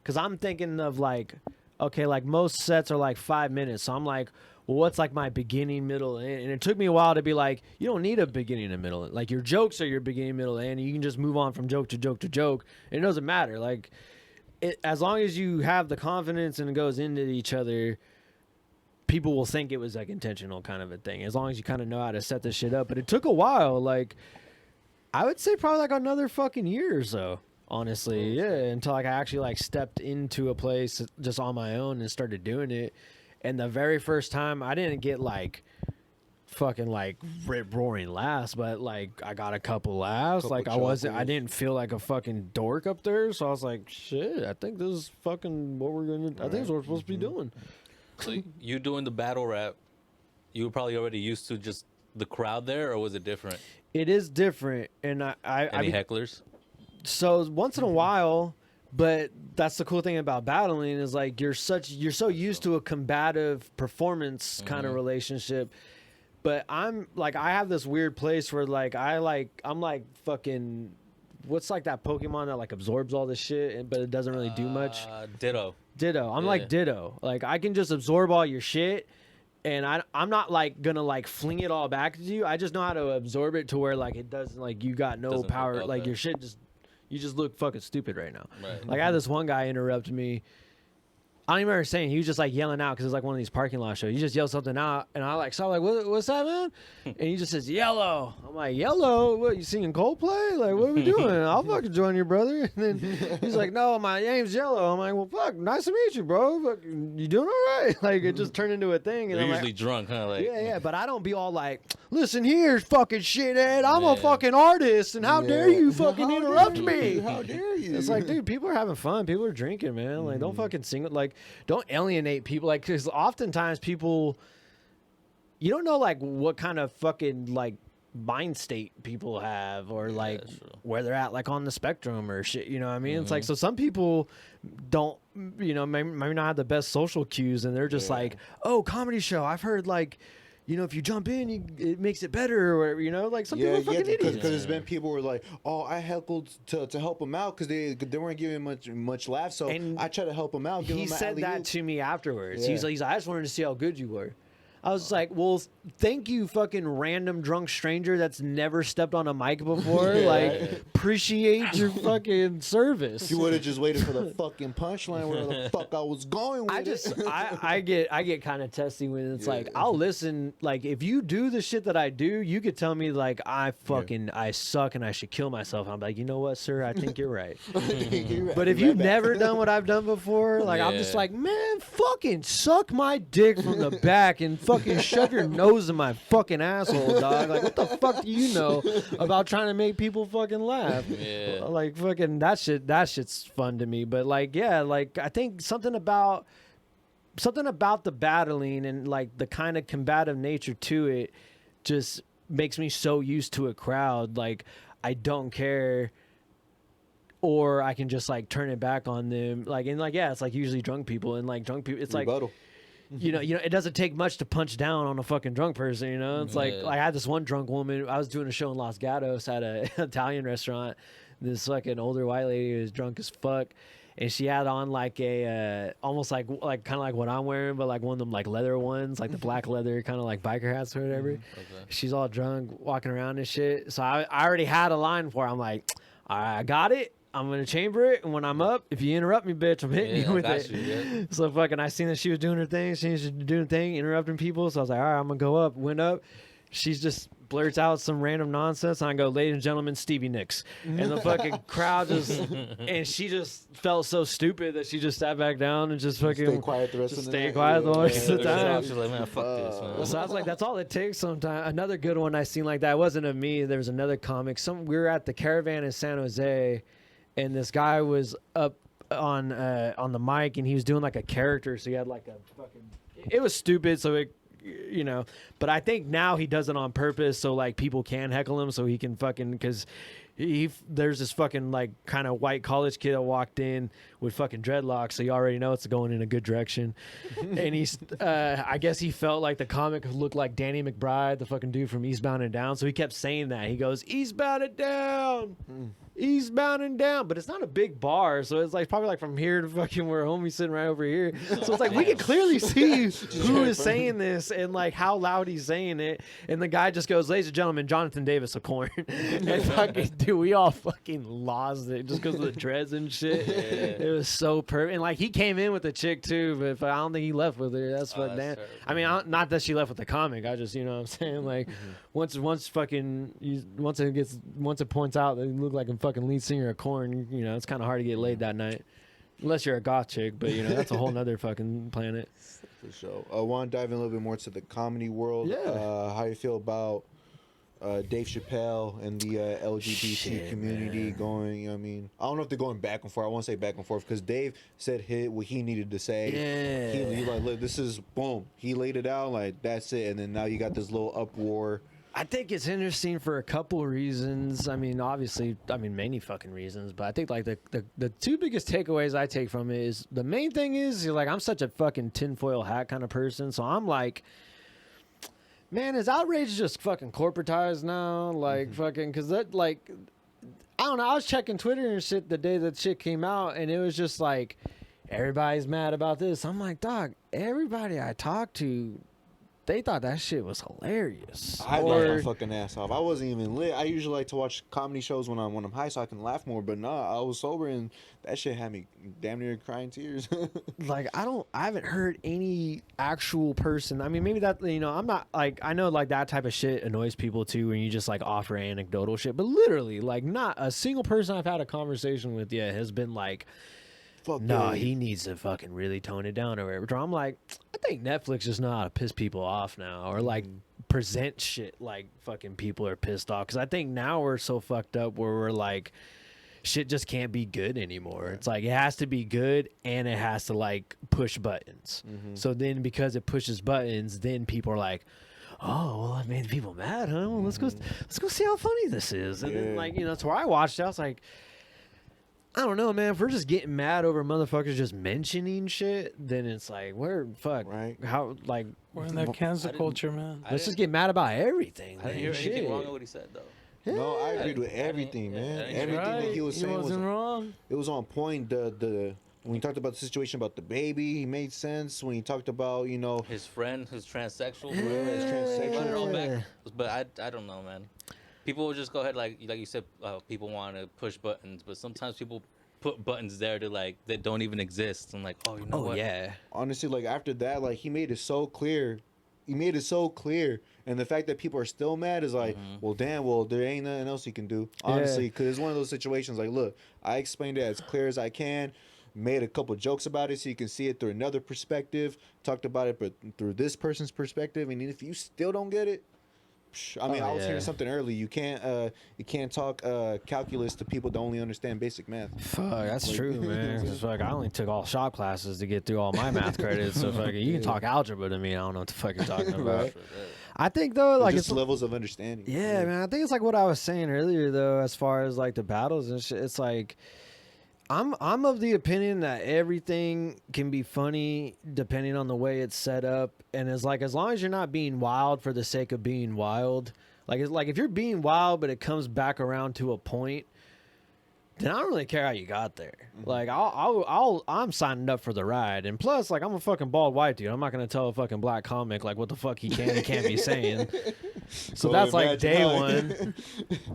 Cause I'm thinking of like, okay, like most sets are like 5 minutes, so I'm like, well, what's like my beginning, middle, end? And it took me a while to be like, you don't need a beginning and middle. Like your jokes are your beginning, middle, end. And you can just move on from joke to joke to joke. And it doesn't matter. Like, as long as you have the confidence and it goes into each other, people will think it was like intentional kind of a thing. As long as you kind of know how to set this shit up. But it took a while. Like, I would say probably like another fucking year or so. Honestly, yeah, until like I actually like stepped into a place just on my own and started doing it. And the very first time, I didn't get like fucking like rip roaring laughs, but like I got a couple laughs. Couple like I didn't feel like a fucking dork up there. So I was like, shit, I think this is fucking what we're gonna. I think it's what we're supposed to be doing. So you doing the battle rap? You were probably already used to just the crowd there, or was it different? It is different, and Any hecklers? So once in a while, but that's the cool thing about battling is like you're so used to a combative performance kind of relationship. But I'm like, I have this weird place where like I'm like fucking, what's like that Pokemon that like absorbs all this shit, but it doesn't really do much. Ditto. I'm Yeah. like Ditto. Like I can just absorb all your shit. And I'm not like gonna like fling it all back to you. I just know how to absorb it to where like it doesn't like you got no Doesn't power. hook up Like there. your shit you just look fucking stupid right now. Right. Like I had this one guy interrupt me. I don't even remember saying. He was just like yelling out because it's like one of these parking lot shows. He just yelled something out, and I like saw like what's that, man? And he just says yellow. I'm like, yellow? What, you singing Coldplay? Like, what are we doing? I'll fucking join you, brother. And then he's like, no, my name's Yellow. I'm like, well, fuck, nice to meet you, bro. Fuck, you doing all right? Like it just turned into a thing. And They're I'm usually like, drunk, huh? Like, yeah, but I don't be all like, listen here, fucking shithead. I'm a Yeah. fucking artist, and how dare you fucking How interrupt dare me? you? How dare you? It's like, dude, people are having fun. People are drinking, man. Like, don't fucking sing it. Like, don't alienate people. Like, because oftentimes people, you don't know, like, what kind of fucking, like, mind state people have or, like, that's true. where they're at, like, on the spectrum or shit. You know what I mean? It's like, so some people don't, you know, maybe not have the best social cues, and they're just like, oh, comedy show. I've heard, like, you know, if you jump in, it makes it better, or whatever, you know, like some people are fucking idiots. Because there's been people who were like, "Oh, I heckled to help them out because they weren't giving much laugh, so And I tried to help them out." Give He him an said that alley-oop." to me afterwards. Yeah. He's like, I just wanted to see how good you were. I was like, well, thank you, fucking random drunk stranger that's never stepped on a mic before. Yeah, like, right. appreciate your fucking service. If you would have just waited for the fucking punchline where the fuck I was going with I get kind of testy when it's like, Yeah. I'll listen. Like, if you do the shit that I do, you could tell me like I suck and I should kill myself. I'm like, you know what, sir? I think you're right. it. But if you've never done what I've done before, like I'm just Yeah. like, man, fucking suck my dick from the back and fucking shove your nose in my fucking asshole, dog. Like, what the fuck do you know about trying to make people fucking laugh? Yeah. Like, fucking that shit's fun to me. But like, yeah, like I think something about the battling and like the kind of combative nature to it just makes me so used to a crowd. Like, I don't care. Or I can just like turn it back on them, like, and like, yeah, it's like usually drunk people, and like drunk people, it's like, Rebuttal. you know, it doesn't take much to punch down on a fucking drunk person, you know. It's like Yeah. I had this one drunk woman. I was doing a show in Los Gatos at a Italian restaurant. This fucking older white lady was drunk as fuck, and she had on like a almost like kind of like what I'm wearing, but like one of them like leather ones, like the black leather kind of like biker hats or whatever. Okay. She's all drunk, walking around and shit. So I already had a line for her. I'm like, all right, I got it. I'm gonna chamber it, and when I'm up, if you interrupt me, bitch, I'm hitting Yeah, you with got it. you, yeah. So fucking, I seen that she was doing her thing. She was doing her thing, interrupting people. So I was like, all right, I'm gonna go up. Went up. She's just blurts out some random nonsense, and I go, "Ladies and gentlemen, Stevie Nicks," and the fucking crowd just, and she just felt so stupid that she just sat back down and just fucking Stay quiet the rest just of the stay night. quiet the rest of the time. She's like, man, fuck this, man. So I was like, that's all it takes sometimes. Another good one I seen like that, it wasn't of me. There was another comic. We were at the Caravan in San Jose, and this guy was up on the mic, and he was doing like a character. So he had like a fucking. It was stupid. So it, you know, but I think now he does it on purpose, so like people can heckle him, so he can fucking because. There's this fucking like kind of white college kid that walked in with fucking dreadlocks, so you already know it's going in a good direction. And he's, I guess he felt like the comic looked like Danny McBride, the fucking dude from Eastbound and Down. So he kept saying that. He goes, "Eastbound and Down, Eastbound and Down," but it's not a big bar, so it's like probably like from here to fucking where homie's sitting right over here. So it's like we can clearly see who is saying this and like how loud he's saying it. And the guy just goes, "Ladies and gentlemen, Jonathan Davis of Korn," and fucking. Dude, we all fucking lost it just because of the dreads and shit. It was so perfect. And like he came in with a chick too, but I don't think he left with her. That's fucking damn. I mean, not that she left with the comic. I just, you know what I'm saying? Like once it points out that you look like a fucking lead singer of Korn, you know, it's kind of hard to get laid that night. Unless you're a goth chick, but you know, that's a whole nother fucking planet. For sure. I want to dive in a little bit more to the comedy world. Yeah. How you feel about Dave Chappelle and the LGBT community going, you know what I mean? I don't know if they're going back and forth. I won't say back and forth because Dave said what he needed to say. Yeah. He like, look, this is boom. He laid it out like that's it. And then now you got this little uproar. I think it's interesting for a couple of reasons. I mean, obviously, many fucking reasons. But I think like the two biggest takeaways I take from it is the main thing is like I'm such a fucking tinfoil hat kind of person. So I'm like, man, is outrage just fucking corporatized now? Like fucking, cause that like, I don't know. I was checking Twitter and shit the day that shit came out, and it was just like everybody's mad about this. I'm like, dog, everybody I talked to, they thought that shit was hilarious. I laughed my fucking ass off. I wasn't even lit. I usually like to watch comedy shows when I'm high so I can laugh more. But nah, I was sober and that shit had me damn near crying tears. Like I haven't heard any actual person. I mean, maybe that, you know, I'm not like, I know like that type of shit annoys people too when you just like offer anecdotal shit. But literally, like not a single person I've had a conversation with yet has been like, no, he needs to fucking really tone it down or whatever. I'm like, I think Netflix just know how to piss people off now, or like present shit like fucking people are pissed off. Because I think now we're so fucked up where we're like, shit just can't be good anymore. Right. It's like it has to be good and it has to like push buttons. So then because it pushes buttons, then people are like, oh, well, I made people mad, huh? Well, let's go see how funny this is. And then like, you know, that's where I watched it. I was like, I don't know, man. If we're just getting mad over motherfuckers just mentioning shit, then it's like, right? How, like, we're in that cancel culture, man. Let's just get mad about everything. I didn't hear anything wrong with what he said, though. No, I agreed with everything, man. Everything that he was saying was wrong. It was on point. The when he talked about the situation about the baby, he made sense. When he talked about, you know, His friend, his transsexual, his transsexual. run it all back. But I don't know, man. People will just go ahead, like you said, people want to push buttons, but sometimes people put buttons there to like that don't even exist. I'm like, oh, you know what? Yeah. Honestly, like after that, like he made it so clear. He made it so clear, and the fact that people are still mad is like, well, damn, well, there ain't nothing else he can do, honestly, because it's one of those situations. Like, look, I explained it as clear as I can, made a couple jokes about it so you can see it through another perspective, talked about it, but through this person's perspective, and if you still don't get it. I mean, I was hearing something early. You can't talk calculus to people that only understand basic math. Fuck, that's true, man. Because like I only took all shop classes to get through all my math credits. So fucking, you can talk algebra to me. I don't know what the fuck you're talking about. Right. I think though, like just it's levels of understanding. Yeah, man. I think it's like what I was saying earlier though, as far as like the battles and shit. It's like I'm of the opinion that everything can be funny depending on the way it's set up, and it's like as long as you're not being wild for the sake of being wild, like it's like if you're being wild but it comes back around to a point, then I don't really care how you got there. Like I'm signing up for the ride, and plus like I'm a fucking bald white dude. I'm not gonna tell a fucking black comic like what the fuck he can and can't be saying. So that's like day one,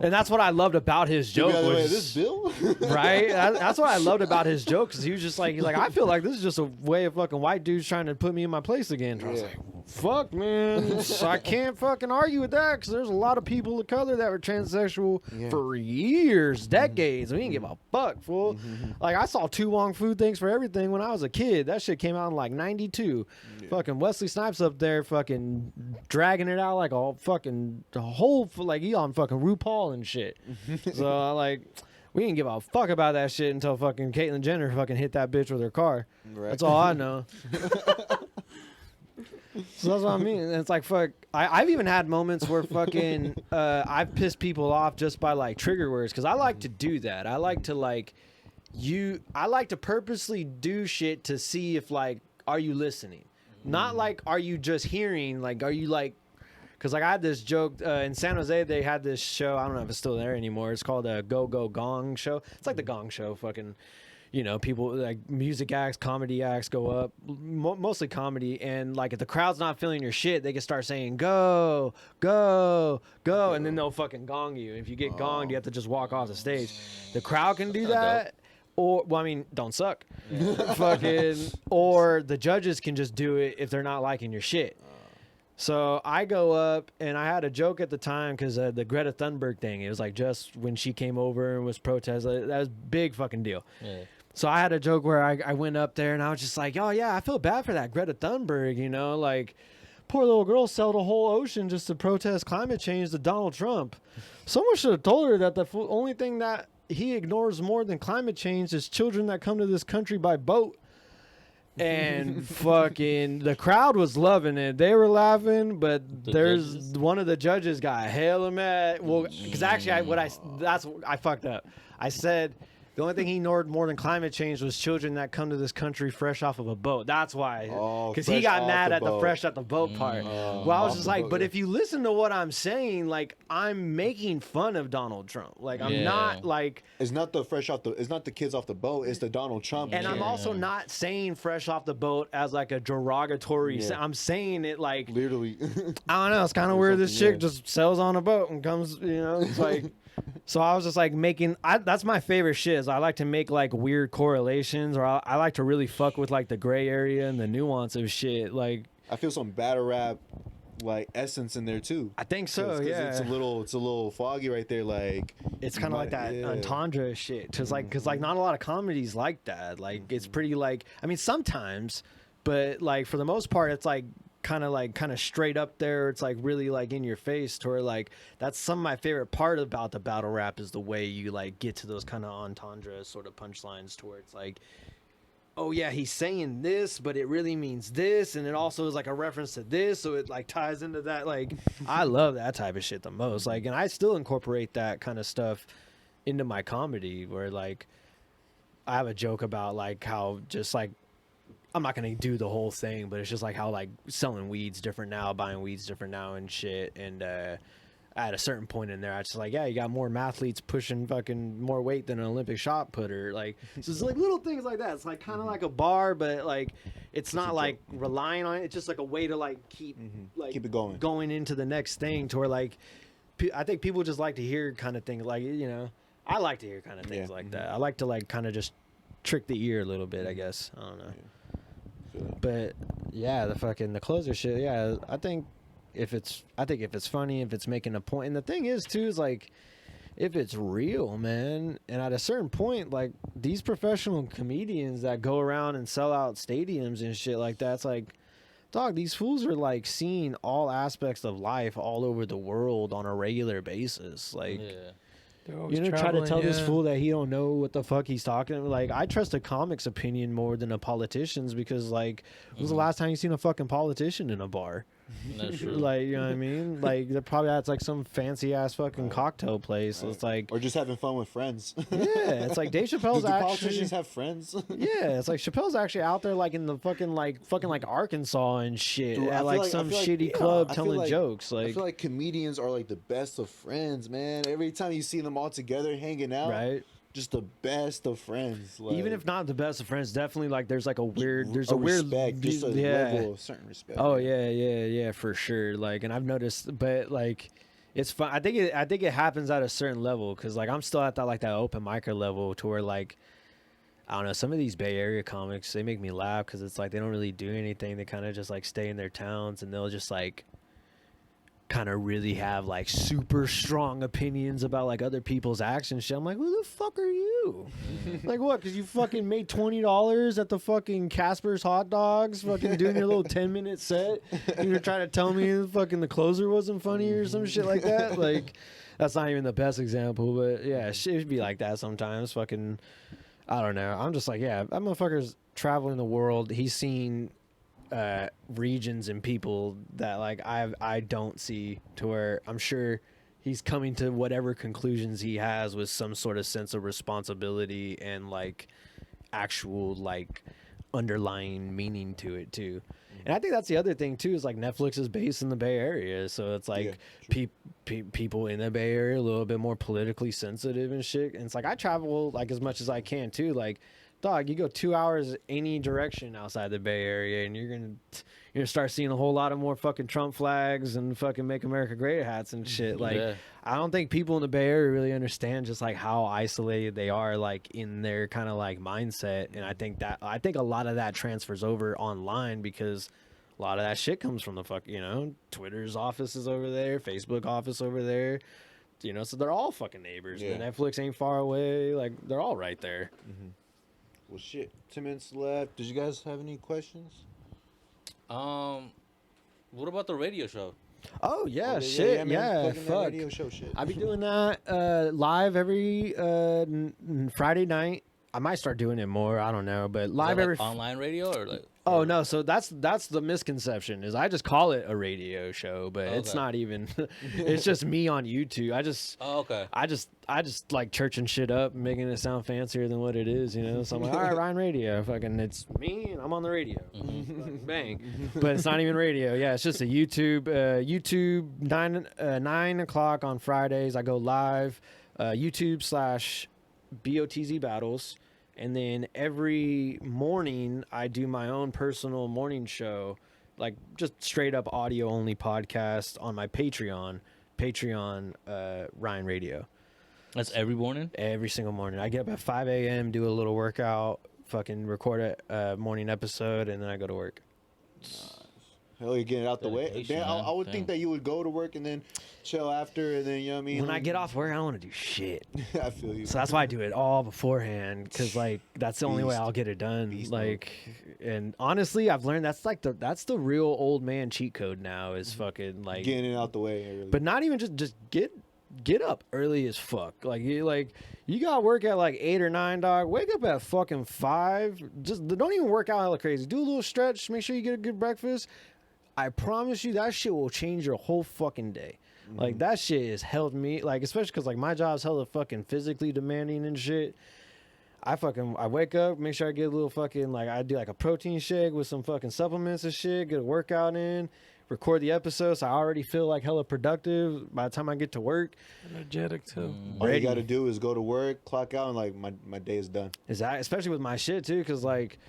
and that's what I loved about his joke. Was, this Bill? Right? That's what I loved about his joke, because he was just like, he's like, I feel like this is just a way of fucking white dudes trying to put me in my place again. I was like, fuck, man. I can't fucking argue with that because there's a lot of people of color that were transsexual for years, decades. We didn't give a fuck, fool. Like, I saw Tu Wong Fu Thanks for Everything when I was a kid. That shit came out in like 92. Fucking Wesley Snipes up there fucking dragging it out like a fucking whole, like he on fucking RuPaul and shit. So, like, we didn't give a fuck about that shit until fucking Caitlyn Jenner fucking hit that bitch with her car. Right. That's all I know. So that's what I mean. And it's like, fuck. I've even had moments where fucking I've pissed people off just by like trigger words because I like to do that. I like to purposely do shit to see if like, are you listening? Not like, are you just hearing? Like, are you like, because like I had this joke in San Jose, they had this show. I don't know if it's still there anymore. It's called a Go Go Gong Show. It's like the Gong Show, fucking. You know, people like music acts, comedy acts go up, mostly comedy. And like if the crowd's not feeling your shit, they can start saying, go, go, go. And then they'll fucking gong you. If you get gonged, you have to just walk off the stage. The crowd can do that. Or, well, I mean, don't suck. Fucking, or the judges can just do it if they're not liking your shit. So I go up, and I had a joke at the time because the Greta Thunberg thing. It was like just when she came over and was protesting. That was a big fucking deal. Yeah. So I had a joke where I went up there and I was just like, oh, yeah, I feel bad for that Greta Thunberg, you know, like poor little girl sailed a whole ocean just to protest climate change to Donald Trump. Someone should have told her that the only thing that he ignores more than climate change is children that come to this country by boat. And fucking the crowd was loving it. They were laughing, but one of the judges got hella mad. Well, because actually I fucked up. I said the only thing he ignored more than climate change was children that come to this country fresh off of a boat. That's why. Because he got mad at the fresh off the boat part. Well, I was just like, but if you listen to what I'm saying, like I'm making fun of Donald Trump. Like I'm not like. It's not the fresh off the. It's not the kids off the boat. It's the Donald Trump. And I'm also not saying fresh off the boat as like a derogatory. I'm saying it like literally. I don't know. It's kind of weird. This chick just sails on a boat and comes. You know, it's like. So I was just like making. That's my favorite shit. Is I like to make like weird correlations, or I like to really fuck with like the gray area and the nuance of shit. Like I feel some battle rap like essence in there too. I think so. Cause yeah, it's a little foggy right there. Like it's kind of like that entendre shit. Cause like not a lot of comedies like that. Like it's pretty like I mean sometimes, but like for the most part it's like kind of straight up there. It's like really like in your face to where like that's some of my favorite part about the battle rap is the way you like get to those kind of entendre sort of punchlines to where it's like, oh yeah, he's saying this, but it really means this, and it also is like a reference to this, so it like ties into that. Like I love that type of shit the most. Like, and I still incorporate that kind of stuff into my comedy where like I have a joke about like how just like I'm not gonna do the whole thing, but it's just like how like selling weed's different now, buying weed's different now and shit. And at a certain point in there, I just like, yeah, you got more mathletes pushing fucking more weight than an Olympic shot putter. Like, so it's like little things like that. It's like kind of like a bar, but like it's not like relying on it. It's just like a way to like keep it going into the next thing to where like I think people just like to hear kind of things like, you know, I like to hear kind of things like that. I like to like kind of just trick the ear a little bit, I guess. I don't know. But yeah, the closer shit. Yeah, I think if it's funny, if it's making a point, and the thing is too is like if it's real, man. And at a certain point, like these professional comedians that go around and sell out stadiums and shit like that, it's like, dog, these fools are like seeing all aspects of life all over the world on a regular basis. Like. Yeah. You know, try to tell this fool that he don't know what the fuck he's talking about. Like, I trust a comic's opinion more than a politician's because, like, when was the last time you seen a fucking politician in a bar? That's true. Like, you know what I mean? Like, they're probably at like some fancy ass fucking cocktail place. So it's like, or just having fun with friends. Yeah, it's like Dave Chappelle's do politicians have friends? Yeah, it's like Chappelle's actually out there like in the fucking like Arkansas and shit. Dude, at like some shitty club telling jokes. Like, I feel like comedians are like the best of friends, man. Every time you see them all together hanging out, right? Just the best of friends. Like, even if not the best of friends, definitely like there's like a weird, respect, just a level of certain respect. Oh yeah, for sure. Like, and I've noticed, but like, it's fun. I think it happens at a certain level because like I'm still at that like that open micer level to where like I don't know, some of these Bay Area comics, they make me laugh because it's like they don't really do anything. They kind of just like stay in their towns, and they'll just like kind of really have like super strong opinions about like other people's actions. Shit. I'm like, who the fuck are you? Like what? Because you fucking made $20 at the fucking Casper's hot dogs, fucking doing your little 10-minute set, and you're trying to tell me the closer wasn't funny or some shit like that. Like, that's not even the best example, but yeah, shit would be like that sometimes. Fucking, I don't know. I'm just like, yeah, that motherfucker's traveling the world. He's seen regions and people that like I don't see, to where I'm sure he's coming to whatever conclusions he has with some sort of sense of responsibility and like actual like underlying meaning to it too. And I think that's the other thing too, is like Netflix is based in the Bay Area, so it's like people in the Bay Area a little bit more politically sensitive and shit. And it's like I travel like as much as I can too. Like, dog, you go 2 hours any direction outside the Bay Area, and you're gonna start seeing a whole lot of more fucking Trump flags and fucking "Make America Great" hats and shit. Like, I don't think people in the Bay Area really understand just like how isolated they are, like in their kind of like mindset. And I think a lot of that transfers over online, because a lot of that shit comes from the Twitter's office is over there, Facebook office over there. So they're all fucking neighbors. Yeah. The Netflix ain't far away. Like, they're all right there. Mm-hmm. Well, shit. 10 minutes left. Did you guys have any questions? What about the radio show? Oh yeah, shit. Yeah, fuck. Radio show shit. I be doing that live every Friday night. I might start doing it more. I don't know, but live every online radio or like. Oh no, so that's the misconception, is I just call it a radio show, but it's not even. It's just me on YouTube. I just like churching shit up, making it sound fancier than what it is, So I'm like, all right, Ryne Radio, fucking, it's me and I'm on the radio, bang. But it's not even radio. Yeah, it's just a YouTube. YouTube 9 o'clock on Fridays. I go live. YouTube/BOTZ Battles. And then every morning I do my own personal morning show, like just straight up audio only podcast on my Patreon, Ryne Radio. That's every morning? Every single morning. I get up at 5 a.m., do a little workout, fucking record a morning episode, and then I go to work. Hell, you're getting it out the way. Man, I would think that you would go to work and then chill after, and then, you know what I mean? When I get off work, I don't want to do shit. I feel you. So that's why I do it all beforehand, because like that's the only way I'll get it done. Like, and honestly, I've learned that's the real old man cheat code now, is fucking like getting it out the way. Really. But not even just get up early as fuck. Like you got work at like 8 or 9, dog. Wake up at fucking 5. Just don't even work out hella crazy. Do a little stretch. Make sure you get a good breakfast. I promise you that shit will change your whole fucking day. Mm-hmm. Like, that shit has helped me, like, especially because like my job's hella fucking physically demanding and shit. I wake up, make sure I get a little fucking, like, I do like a protein shake with some fucking supplements and shit, get a workout in, record the episode, so I already feel like hella productive by the time I get to work. Energetic too. All you gotta do is go to work, clock out, and like my day is done. Exactly, especially with my shit too, because like,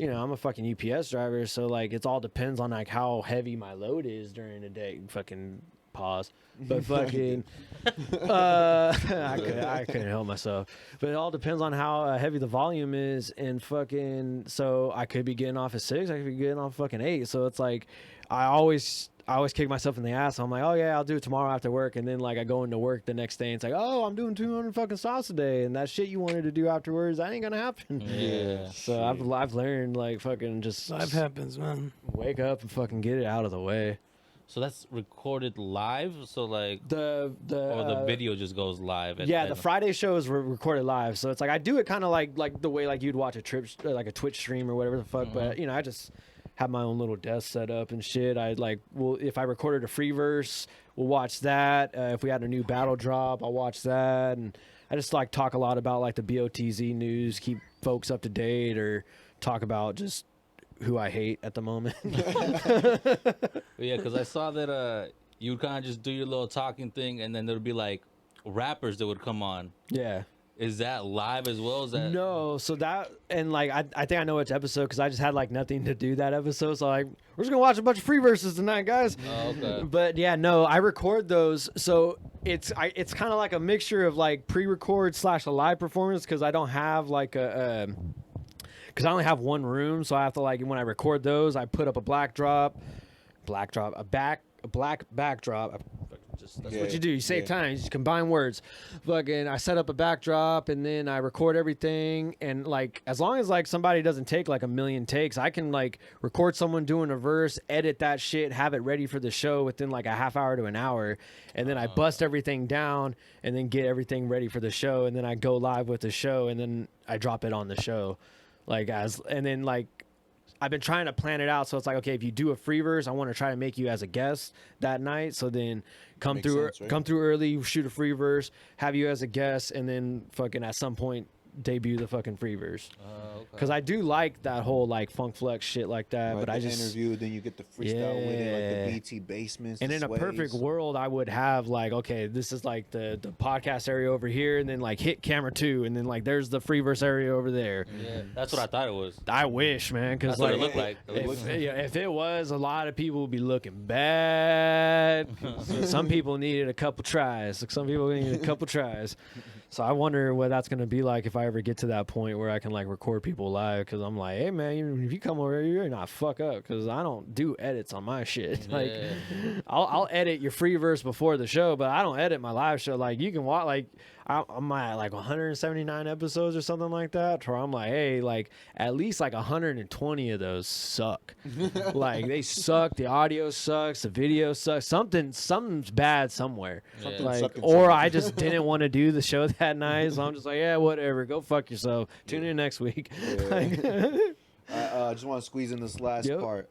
I'm a fucking UPS driver, so like it all depends on like how heavy my load is during the day. Fucking pause, but fucking, I couldn't help myself. But it all depends on how heavy the volume is, and fucking, so I could be getting off at 6, I could be getting off fucking 8. So it's like, I always kick myself in the ass. I'm like, oh yeah, I'll do it tomorrow after work, and then like I go into work the next day, and it's like, oh, I'm doing 200 fucking stops a day, and that shit you wanted to do afterwards, that ain't gonna happen. Yeah. So I've learned, like, fucking just life happens, man. Wake up and fucking get it out of the way. So that's recorded live. So like the video just goes live. The Friday show is recorded live. So it's like I do it kind of like the way like you'd watch a Twitch stream or whatever the fuck. Mm-hmm. But I just have my own little desk set up and shit. If I recorded a free verse, we'll watch that. If we had a new battle drop, I'll watch that. And I just like talk a lot about like the BOTZ news, keep folks up to date, or talk about just who I hate at the moment. Yeah, because I saw that you would kind of just do your little talking thing, and then there'd be like rappers that would come on. Yeah. Is that live as well? Is that no? So that, and like I think I know which episode, because I just had like nothing to do that episode. So like, we're just gonna watch a bunch of free verses tonight, guys. Oh, okay. But yeah, no, I record those. So it's kind of like a mixture of like pre-record / a live performance because I don't have like because I only have one room, so I have to like when I record those, I put up a black backdrop. That's what you do. You save time. You just combine words. Fucking, I set up a backdrop and then I record everything. And like, as long as like somebody doesn't take like a million takes, I can like record someone doing a verse, edit that shit, have it ready for the show within like a half hour to an hour. And then I bust everything down and then get everything ready for the show. And then I go live with the show and then I drop it on the show. And then I've been trying to plan it out, so it's like, okay, if you do a free verse, I want to try to make you as a guest that night. So then come through early, shoot a free verse, have you as a guest, and then fucking at some point debut the fucking free verse. Because I do like that whole like funk flex shit like that, Right, but I just interview, then you get the freestyle with it, like the BT basements. And the in a sways. perfect world, I would have like, okay, this is like the podcast area over here, and then like hit camera 2, and then like there's the free verse area over there. Yeah, that's what I thought it was. I wish, man, because That's what like it looked like. if it was, a lot of people would be looking bad. Some people needed a couple tries. Some people needed a couple tries. So I wonder what that's gonna be like if I ever get to that point where I can like record people live. Because I'm like, hey man, if you come over here, you're not fuck up. Because I don't do edits on my shit. Like, I'll edit your free verse before the show, but I don't edit my live show. Like you can watch like. I'm at like 179 episodes or something like that, where I'm like, hey, like at least like 120 of those suck. Like they suck. The audio sucks. The video sucks. Something's bad somewhere. Yeah. Like, or I just didn't want to do the show that night, so I'm just like, yeah, whatever. Go fuck yourself. Tune in next week. Yeah. I just want to squeeze in this last part.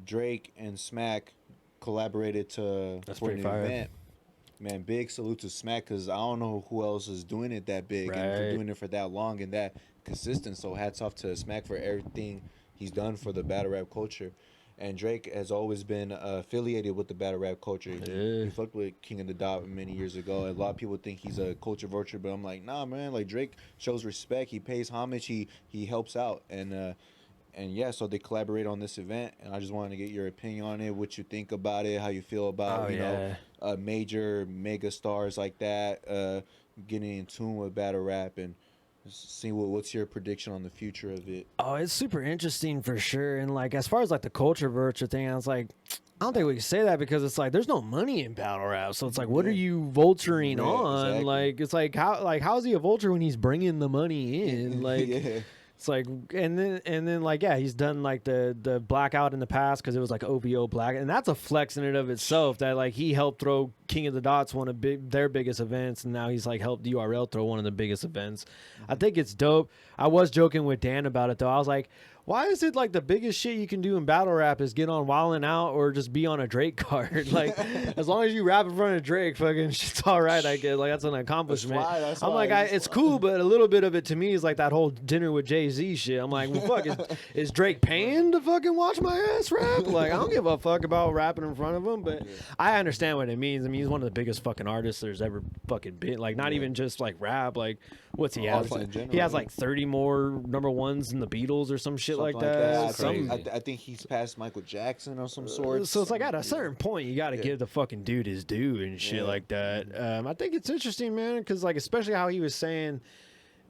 Drake and Smack collaborated for an event. Man, big salute to Smack because I don't know who else is doing it that big and for doing it for that long and that consistent. So hats off to Smack for everything he's done for the battle rap culture. And Drake has always been affiliated with the battle rap culture. He fucked with King of the Dot many years ago. A lot of people think he's a culture vulture, but I'm like, nah, man. Like Drake shows respect. He pays homage. He helps out. And yeah, so they collaborate on this event, and I just wanted to get your opinion on it, what you think about it, how you feel about know major mega stars like that getting in tune with battle rap, and see what's your prediction on the future of it. Oh, it's super interesting for sure. And like as far as like the culture virtue thing, I was like, I don't think we can say that because it's like there's no money in battle rap. So it's like, what are you vulturing on? Exactly. Like it's like how is he a vulture when he's bringing the money in? Like. It's like, and then like, yeah, he's done like the blackout in the past because it was like OVO black, and that's a flex in and of itself that like he helped throw King of the Dots one of their biggest events, and now he's like helped URL throw one of the biggest events. I think it's dope. I was joking with Dan about it though. I was like, why is it like the biggest shit you can do in battle rap is get on Wildin' Out or just be on a Drake card? Like, as long as you rap in front of Drake, fucking shit's all right, I guess. Like, that's an accomplishment. I'm like, it's cool, but a little bit of it to me is like that whole dinner with Jay-Z shit. I'm like, well, fuck, is Drake paying to fucking watch my ass rap? Like, I don't give a fuck about rapping in front of him, but I understand what it means. I mean, he's one of the biggest fucking artists there's ever fucking been. Like, not even just like rap. Like, what's he have? He has like 30 more number ones than the Beatles or some shit. Like that. I think he's past Michael Jackson or some sort. So it's like at a certain point, you got to give the fucking dude his due and shit like that. I think it's interesting, man, because like especially how he was saying,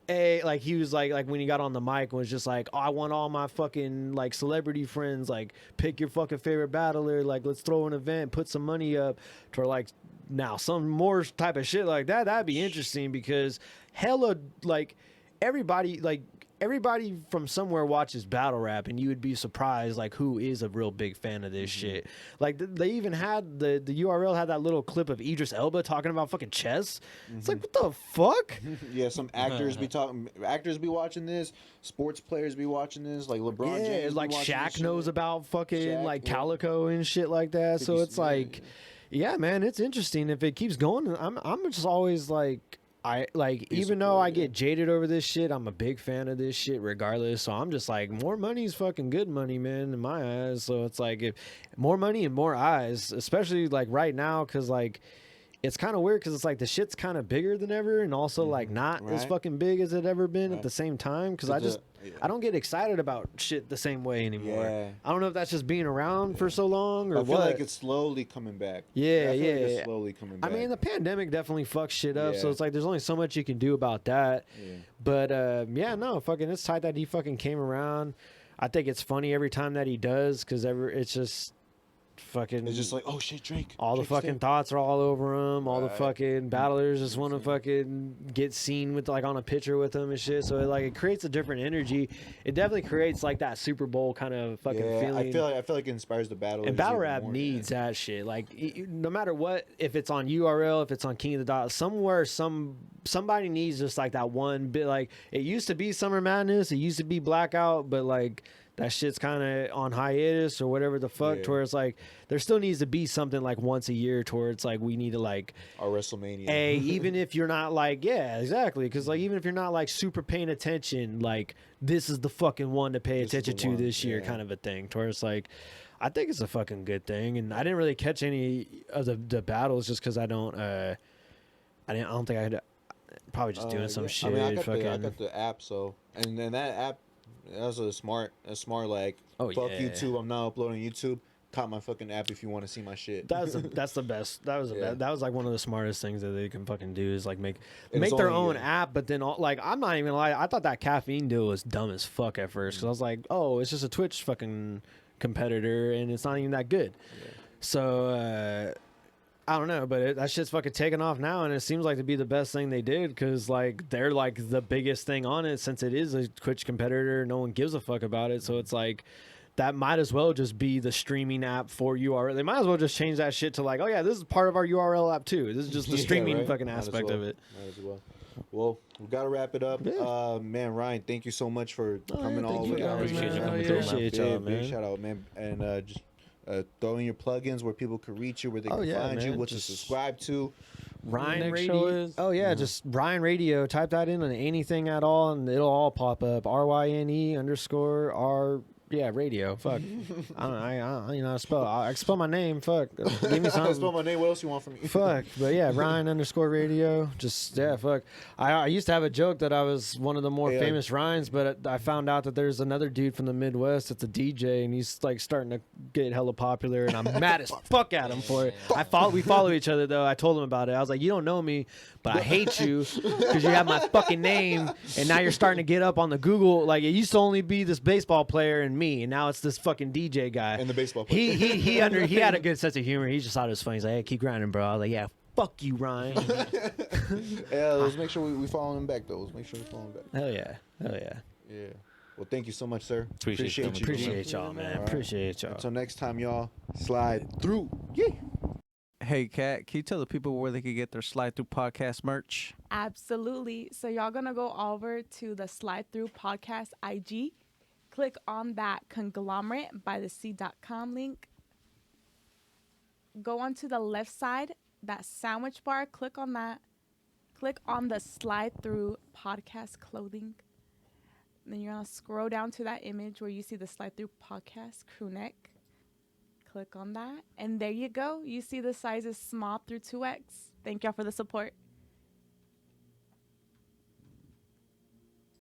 like he was like when he got on the mic was just like, oh, I want all my fucking like celebrity friends, like pick your fucking favorite battler, like let's throw an event, put some money up to like now some more type of shit like that. That'd be interesting because hella like everybody from somewhere watches battle rap, and you would be surprised like who is a real big fan of this shit. Like they even had the URL had that little clip of Idris Elba talking about fucking chess. It's like, what the fuck? Yeah, some actors be watching this, sports players be watching this, like LeBron James. Like Shaq knows about fucking like Calico and shit like that. So it's like, yeah, man, it's interesting if it keeps going. I'm just always like. Even though I get jaded over this shit, I'm a big fan of this shit regardless. So I'm just like, more money's fucking good money, man, in my eyes. So it's like, if more money and more eyes, especially like right now, because like it's kind of weird because it's like the shit's kind of bigger than ever, and also like not as Right. fucking big as it ever been Right. at the same time. Because But I just I don't get excited about shit the same way anymore. Yeah. I don't know if that's just being around for so long or I feel what. like it's slowly coming back. Yeah, I feel like yeah. it's slowly coming I back. mean, the pandemic definitely fucks shit up, so Yeah. it's like there's only so much you can do about that. Yeah. But yeah, no, fucking, it's tight that he fucking came around. I think it's funny every time that he does because it's just fucking. It's just like, oh shit, Drake. all the Drake's fucking there. thoughts are all over him. All the Right. fucking battlers just want to fucking get seen with like on a picture with him and shit. So it creates a different energy. It definitely creates like that Super Bowl kind of fucking Yeah, feeling. I feel like it inspires the battle. And battle rap needs that shit. Like no matter what, if it's on URL, if it's on King of the Dot, somewhere somebody needs just like that one bit. Like it used to be Summer Madness, it used to be Blackout, but like that shit's kind of on hiatus or whatever the fuck. Yeah. To where it's like there still needs to be something like once a year towards like we need to like Our WrestleMania. even if you're not like exactly because like even if you're not like super paying attention, like this is the fucking one to pay This is the attention to one, this year yeah. kind of a thing. To where it's like I think it's a fucking good thing, and I didn't really catch any of the battles just because I don't think I had probably just doing some yeah. shit. I mean, I fucking got the app, so and then that app, that was a smart like. Oh, fuck yeah. YouTube. I'm not uploading YouTube. Cop my fucking app if you want to see my shit. that's the best. That was Yeah. that was like one of the smartest things that they can fucking do is like make And it's their only, own app. But then like I'm not even gonna lie, I thought that caffeine deal was dumb as fuck at first because I was like, oh, it's just a Twitch fucking competitor and it's not even that good. Yeah. So I don't know, but that shit's fucking taking off now, and it seems like to be the best thing they did because like they're like the biggest thing on it since it is a Twitch competitor. No one gives a fuck about it, so it's like that might as well just be the streaming app for URL. They might as well just change that shit to like, oh yeah, this is part of our URL app too. This is just the Yeah, streaming right? fucking Might as aspect well. of it. Might as well. Well, we gotta wrap it up. Yeah. Man, Ryan, thank you so much for Oh, yeah, coming thank all you the way out. guys, Appreciate you man. coming Yeah, through, man. appreciate y'all, Big man. shout out, man, and just throw in your plugins where people can reach you, where they Oh, can yeah, find you, man. what to Just- subscribe to. Ryan next Radio. show is? Oh yeah, just Ryan Radio. Type that in on anything at all, and it'll all pop up. RYNE_R. Yeah, radio. Fuck. I don't you know how to spell. I can spell my name. Fuck. Give me I spell something. my name. What else you want from me? Fuck. But yeah, Ryan_radio. Just yeah, fuck. I used to have a joke that I was one of the more Yeah. famous Ryans, but I found out that there's another dude from the Midwest that's a DJ, and he's like starting to get hella popular, and I'm mad as fuck at him for it. We follow each other though. I told him about it. I was like, you don't know me, but I hate you because you have my fucking name, and now you're starting to get up on the Google. Like it used to only be this baseball player and me, and now it's this fucking DJ guy. And the baseball player. He had a good sense of humor. He just thought it was funny. He's like, hey, keep grinding, bro. I was like, yeah, fuck you, Ryan. Yeah, let's make sure we follow him back though. Let's make sure we follow him back. Hell yeah. Yeah. Well, thank you so much, sir. Appreciate you coming through, man. Appreciate y'all, man. All right. Appreciate y'all. Until next time, y'all. Slide through. Yeah. Hey, Kat, can you tell the people where they can get their Slide Through podcast merch? Absolutely. So y'all gonna go over to the Slide Through Podcast IG. Click on that conglomerate by the sea.com link. Go on to the left side, that sandwich bar, click on that. Click on the Slide Through Podcast clothing. Then you're gonna scroll down to that image where you see the Slide Through Podcast crew neck. Click on that, and there you go. You see the sizes small through 2X. Thank y'all for the support.